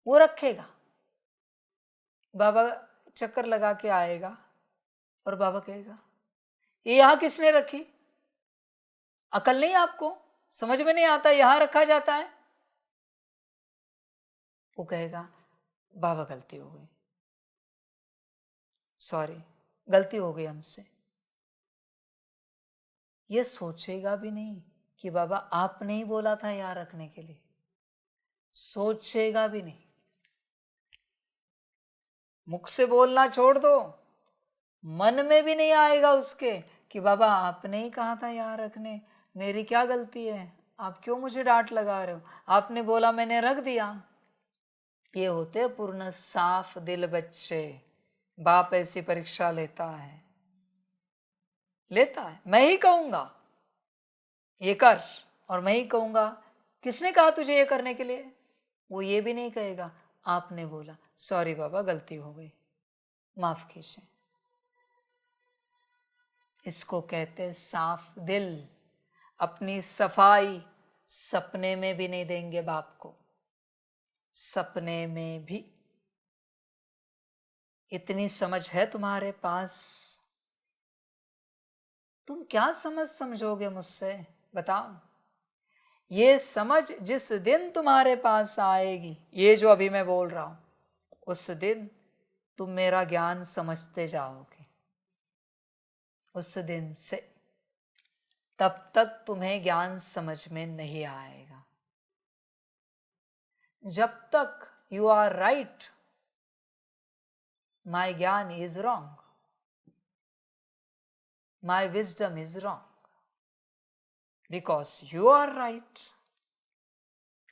वो रखेगा। बाबा चक्कर लगा के आएगा और बाबा कहेगा ये यहां किसने रखी? अकल नहीं आपको? समझ में नहीं आता यहां रखा जाता है? वो कहेगा बाबा गलती हो गई, सॉरी, गलती हो गई हमसे। ये सोचेगा भी नहीं कि बाबा आपने ही बोला था यहां रखने के लिए, सोचेगा भी नहीं। मुख से बोलना छोड़ दो, मन में भी नहीं आएगा उसके कि बाबा आपने ही कहा था यहां रखने, मेरी क्या गलती है, आप क्यों मुझे डांट लगा रहे हो, आपने बोला मैंने रख दिया। ये होते पूर्ण साफ दिल बच्चे। बाप ऐसी परीक्षा लेता है, लेता है। मैं ही कहूंगा ये कर, और मैं ही कहूंगा किसने कहा तुझे ये करने के लिए? वो ये भी नहीं कहेगा आपने बोला, सॉरी बाबा गलती हो गई, माफ कीजिए। इसको कहते साफ दिल। अपनी सफाई सपने में भी नहीं देंगे बाप को, सपने में भी। इतनी समझ है तुम्हारे पास, तुम क्या समझोगे मुझसे बताओ? ये समझ जिस दिन तुम्हारे पास आएगी, ये जो अभी मैं बोल रहा हूं, उस दिन तुम मेरा ज्ञान समझते जाओगे। उस दिन से तब तक तुम्हें ज्ञान समझ में नहीं आएगा। जब तक you are right, my gyan is wrong, my wisdom is wrong, because you are right.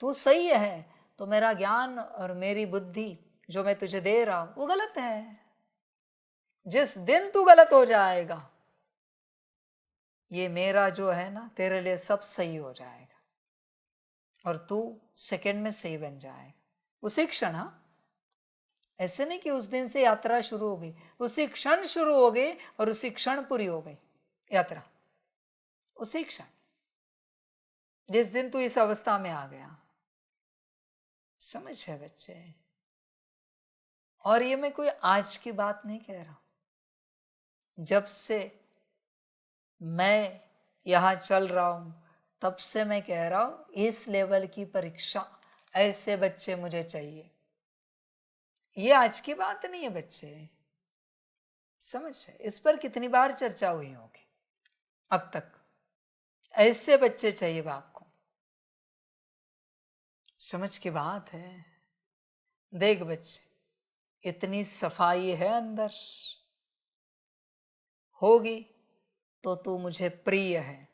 तू सही है तो मेरा ज्ञान और मेरी बुद्धि जो मैं तुझे दे रहा हूं वो गलत है। जिस दिन तू गलत हो जाएगा, ये मेरा जो है ना तेरे लिए सब सही हो जाएगा और तू सेकंड में सही बन जाएगा उसी क्षण। हाँ, ऐसे नहीं कि उस दिन से यात्रा शुरू हो गई, उसी क्षण शुरू हो गई और उसी क्षण पूरी हो गई यात्रा, उसी क्षण जिस दिन तू इस अवस्था में आ गया। समझ है बच्चे? और ये मैं कोई आज की बात नहीं कह रहा हूं, जब से मैं यहां चल रहा हूं तब से मैं कह रहा हूं इस लेवल की परीक्षा ऐसे बच्चे मुझे चाहिए। ये आज की बात नहीं है बच्चे, समझ है? इस पर कितनी बार चर्चा हुई होगी अब तक। ऐसे बच्चे चाहिए बाप को। समझ की बात है। देख बच्चे, इतनी सफाई है अंदर, होगी तो तू मुझे प्रिय है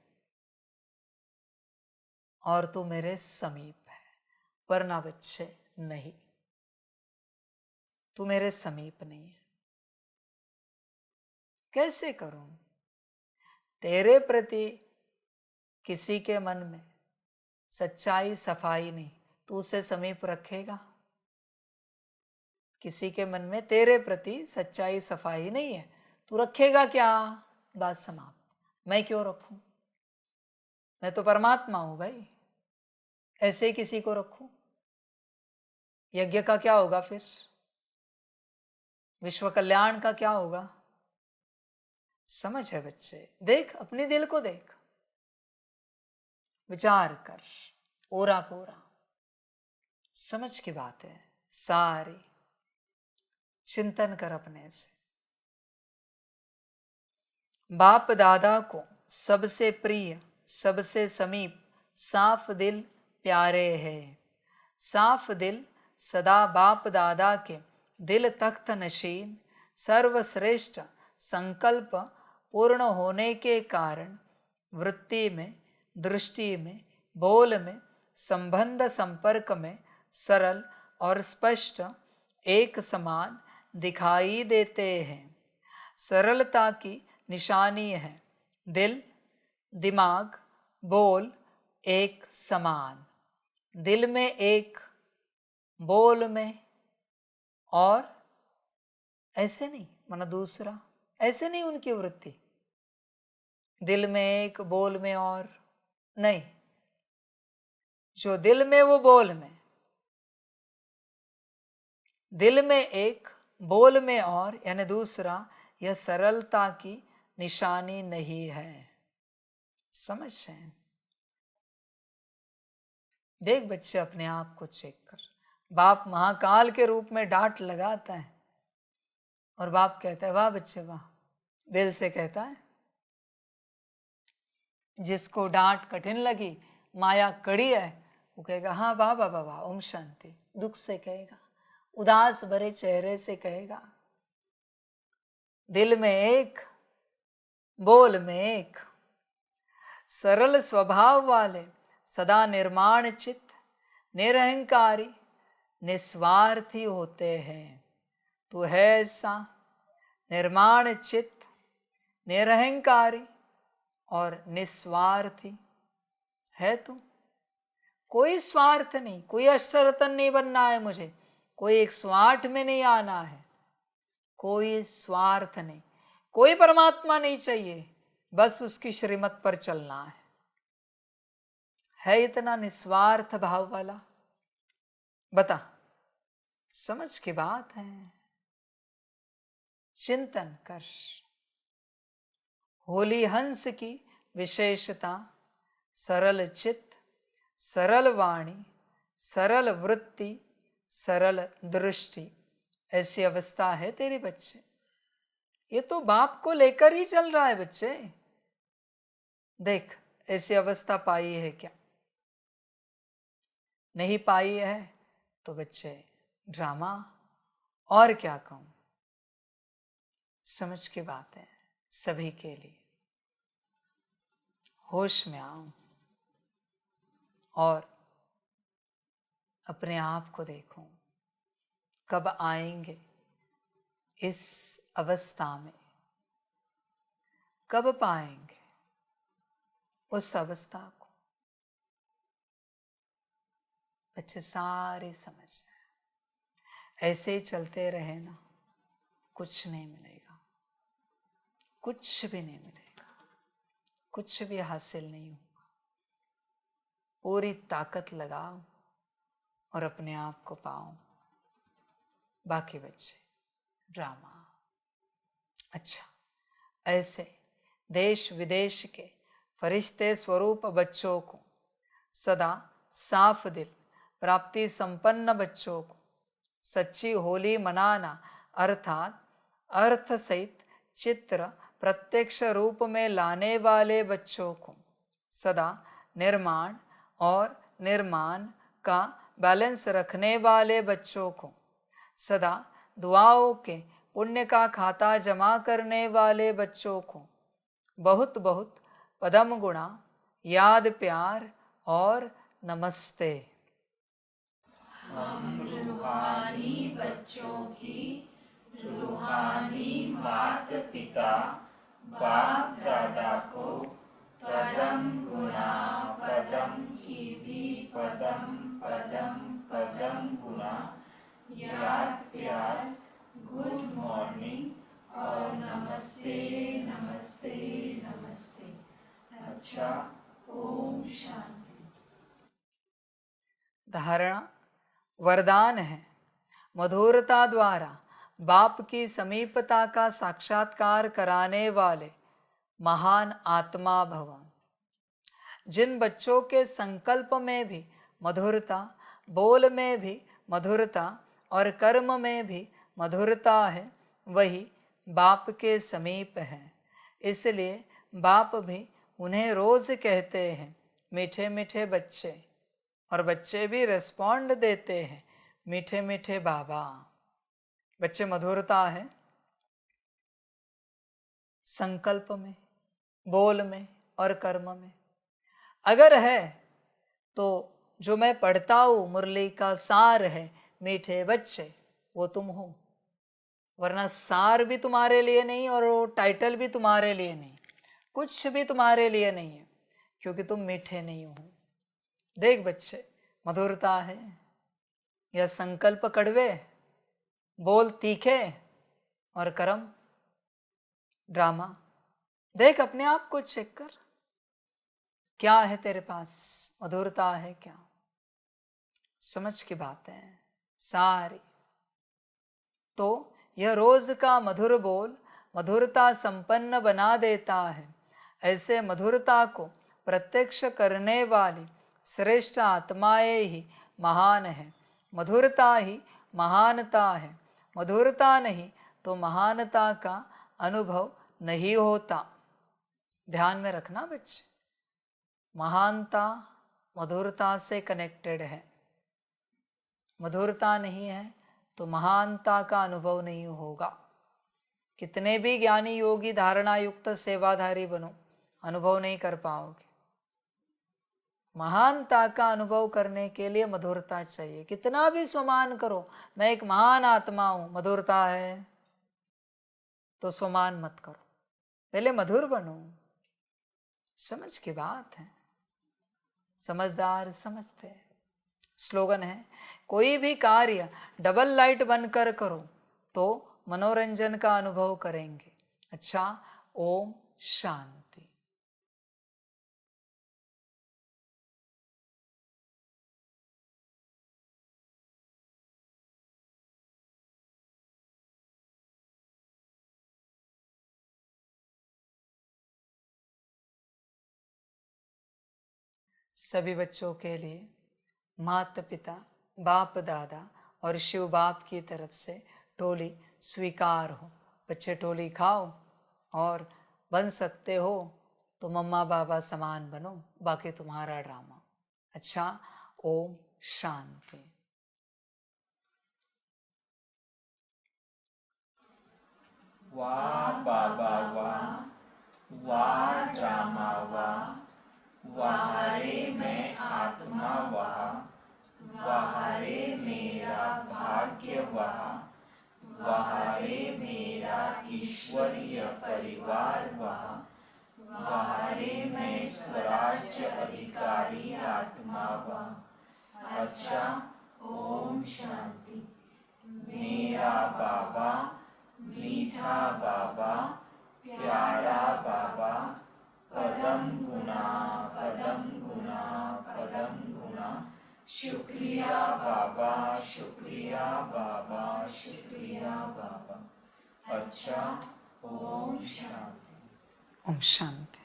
और तू मेरे समीप है, वरना बच्चे नहीं, तू मेरे समीप नहीं है। कैसे करूं? तेरे प्रति किसी के मन में सच्चाई सफाई नहीं, तू उसे समीप रखेगा? किसी के मन में तेरे प्रति सच्चाई सफाई नहीं है, तू रखेगा क्या? बात समाप्त। मैं क्यों रखूं? मैं तो परमात्मा हूं भाई, ऐसे ही किसी को रखूं? यज्ञ का क्या होगा फिर? विश्व कल्याण का क्या होगा? समझ है बच्चे? देख, अपने दिल को देख, विचार कर, ओरा पोरा। समझ की बात है सारी। चिंतन कर अपने से। बाप दादा को सबसे प्रिय, सबसे समीप साफ दिल प्यारे है। साफ दिल सदा बाप दादा के दिल तख्त नशीन, सर्वश्रेष्ठ संकल्प पूर्ण होने के कारण वृत्ति में, दृष्टि में, बोल में, संबंध संपर्क में सरल और स्पष्ट एक समान दिखाई देते हैं। सरलता की निशानी है दिल, दिमाग, बोल एक समान। दिल में एक, बोल में और ऐसे नहीं, माना दूसरा, ऐसे नहीं उनकी वृत्ति। दिल में एक, बोल में और नहीं, जो दिल में वो बोल में, दिल में एक, बोल में और, यानी दूसरा। यह सरलता की निशानी नहीं है। समझ है? देख बच्चे, अपने आप को चेक कर। बाप महाकाल के रूप में डांट लगाता है और बाप कहता है वाह बच्चे वाह, दिल से कहता है। जिसको डांट कठिन लगी, माया कड़ी है, वो कहेगा हाँ वाह वाह वाह वाह, ओम शांति। दुख से कहेगा, उदास भरे चेहरे से कहेगा। दिल में एक, बोल में एक। सरल स्वभाव वाले सदा निर्माण चित्त, निरहंकारी, निस्वार्थी होते हैं। तू है ऐसा निर्माण चित्त, निरहंकारी और निस्वार्थी है तू। कोई स्वार्थ नहीं, कोई अष्टरतन नहीं बनना है मुझे, कोई 108 में नहीं आना है, कोई स्वार्थ नहीं, कोई परमात्मा नहीं चाहिए, बस उसकी श्रीमत पर चलना है इतना निस्वार्थ भाव वाला? बता, समझ की बात है। चिंतन कर। होली हंस की विशेषता सरल चित्त, सरल वाणी, सरल वृत्ति, सरल दृष्टि। ऐसी अवस्था है तेरे बच्चे। ये तो बाप को लेकर ही चल रहा है बच्चे। देख, ऐसी अवस्था पाई है क्या? नहीं पाई है तो बच्चे ड्रामा, और क्या कहूं। समझ की बात है सभी के लिए। होश में आओ और अपने आप को देखो, कब आएंगे इस अवस्था में, कब पाएंगे उस अवस्था को। बच्चे सारी समझ है। ऐसे ही चलते रहे ना, कुछ नहीं मिलेगा, कुछ भी नहीं मिलेगा, कुछ भी हासिल नहीं होगा। पूरी ताकत लगाओ और अपने आप को पाओ। बाकी बच्चे ड्रामा। अच्छा, ऐसे देश विदेश के फरिश्ते स्वरूप बच्चों को, सदा साफ दिल प्राप्ति संपन्न बच्चों को सच्ची होली मनाना, अर्थात अर्थ सहित चित्र प्रत्यक्ष रूप में लाने वाले बच्चों को, सदा निर्माण और निर्माण का बैलेंस रखने वाले बच्चों को, सदा दुआओं के पुण्य का खाता जमा करने वाले बच्चों को बहुत बहुत पदम गुणा, याद, प्यार और नमस्ते। हम रूहानी बच्चों की रूहानी मात पिता बाप दादा को पदम गुना पदम की भी पदम पदम पदम गुना याद प्यार, गुड मॉर्निंग और नमस्ते नमस्ते नमस्ते। अच्छा, ओम शांति। धारणा वरदान है। मधुरता द्वारा बाप की समीपता का साक्षात्कार कराने वाले महान आत्मा भव। जिन बच्चों के संकल्प में भी मधुरता, बोल में भी मधुरता और कर्म में भी मधुरता है, वही बाप के समीप है। इसलिए बाप भी उन्हें रोज कहते हैं मीठे मीठे बच्चे, और बच्चे भी रिस्पॉन्ड देते हैं मीठे मीठे बाबा। बच्चे मधुरता है संकल्प में, बोल में और कर्म में। अगर है तो जो मैं पढ़ता हूँ मुरली का सार है मीठे बच्चे, वो तुम हो। वरना सार भी तुम्हारे लिए नहीं और वो टाइटल भी तुम्हारे लिए नहीं, कुछ भी तुम्हारे लिए नहीं है, क्योंकि तुम मीठे नहीं हो। देख बच्चे, मधुरता है यह संकल्प कड़वे, बोल तीखे और कर्म ड्रामा। देख अपने आप को चेक कर, क्या है तेरे पास, मधुरता है क्या? समझ की बात है सारी। तो यह रोज का मधुर बोल मधुरता संपन्न बना देता है। ऐसे मधुरता को प्रत्यक्ष करने वाली श्रेष्ठ आत्माएं ही महान है। मधुरता ही महानता है। मधुरता नहीं तो महानता का अनुभव नहीं होता। ध्यान में रखना बच्चे, महानता मधुरता से कनेक्टेड है। मधुरता नहीं है तो महानता का अनुभव नहीं होगा। कितने भी ज्ञानी योगी धारणा युक्त सेवाधारी बनो, अनुभव नहीं कर पाओगे। महानता का अनुभव करने के लिए मधुरता चाहिए। कितना भी स्वमान करो, मैं एक महान आत्मा हूं, मधुरता है तो स्वमान मत करो, पहले मधुर बनो। समझ की बात है, समझदार समझते हैं। स्लोगन है, कोई भी कार्य डबल लाइट बनकर करो तो मनोरंजन का अनुभव करेंगे। अच्छा, ओम शांति। सभी बच्चों के लिए माता पिता, बाप दादा और शिव बाप की तरफ से टोली स्वीकार हो। बच्चे टोली खाओ और बन सकते हो तो मम्मा बाबा समान बनो, बाकी तुम्हारा ड्रामा। अच्छा, ओम शांति। वाह बाबा वाह, वाह ड्रामा वाह, वाह रे मैं आत्मा वाह, वाह रे मेरा भाग्य वाह, वाह रे मेरा ईश्वरीय परिवार वाह, वाह रे मैं स्वराज्य अधिकारी आत्मा वाह। अच्छा, ओम शांति। मेरा बाबा, मीठा बाबा, प्यारा बाबा, पदम गुना पदम गुना पदम गुना, शुक्रिया बाबा, शुक्रिया बाबा, शुक्रिया बाबा। अच्छा, ओम शांति। ओम शांति।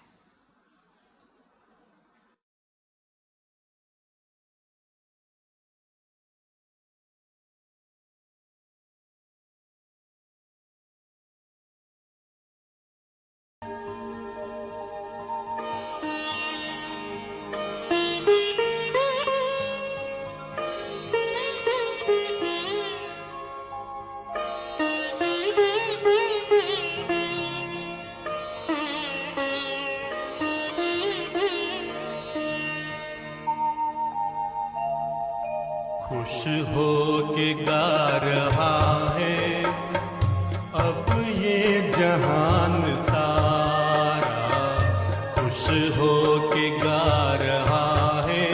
खुश हो के गा रहा है अब ये जहान सारा, खुश हो के गा रहा है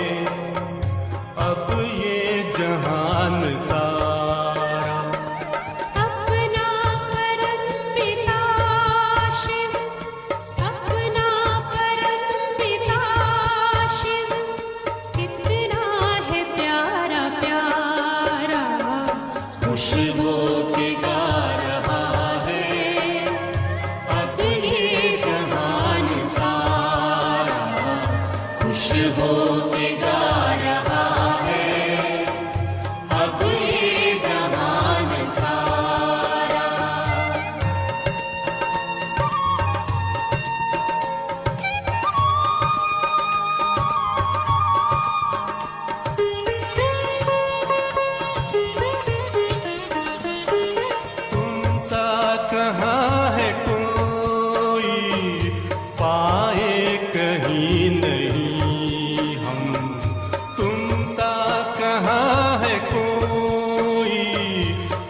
अब ये जहान सारा। अपना परम पिता शिव, अपना परम पिता शिव, कितना है प्यारा प्यारा। खुश हो के गा रहा है अब ये जहान सारा, खुश हो के गा रहा है अब ये जहान सारा। तुम सा कहाँ है कोई पाए कहीं नहीं हम, तुम सा कहाँ है कोई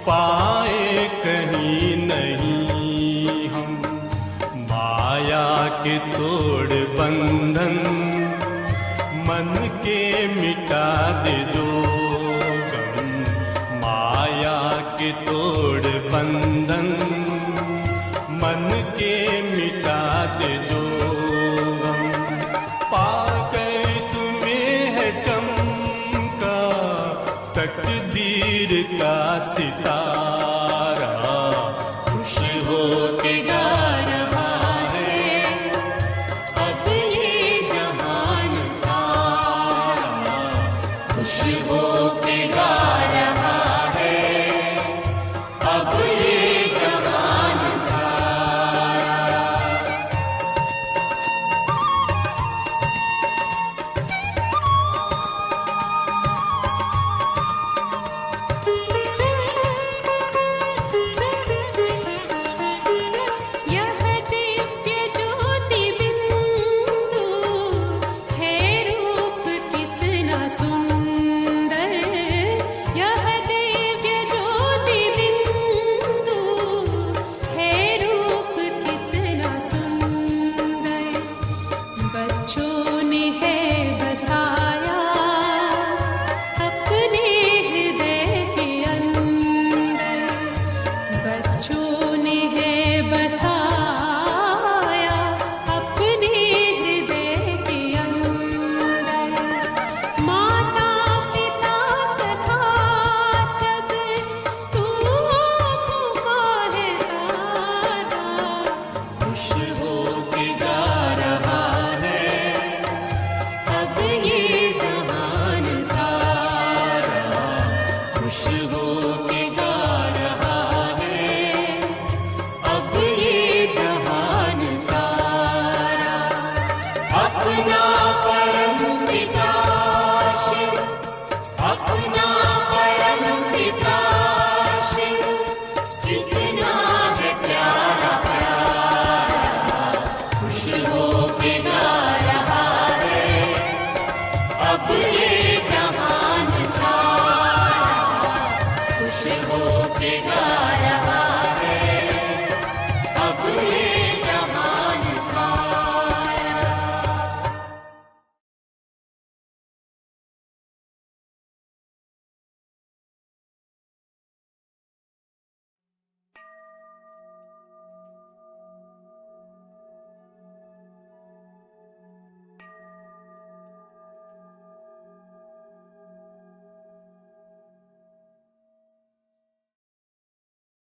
पाए कहीं नहीं हम। माया के तोड़ बंधन मन के मिटा दे दो गम, माया के तोड़ बंधन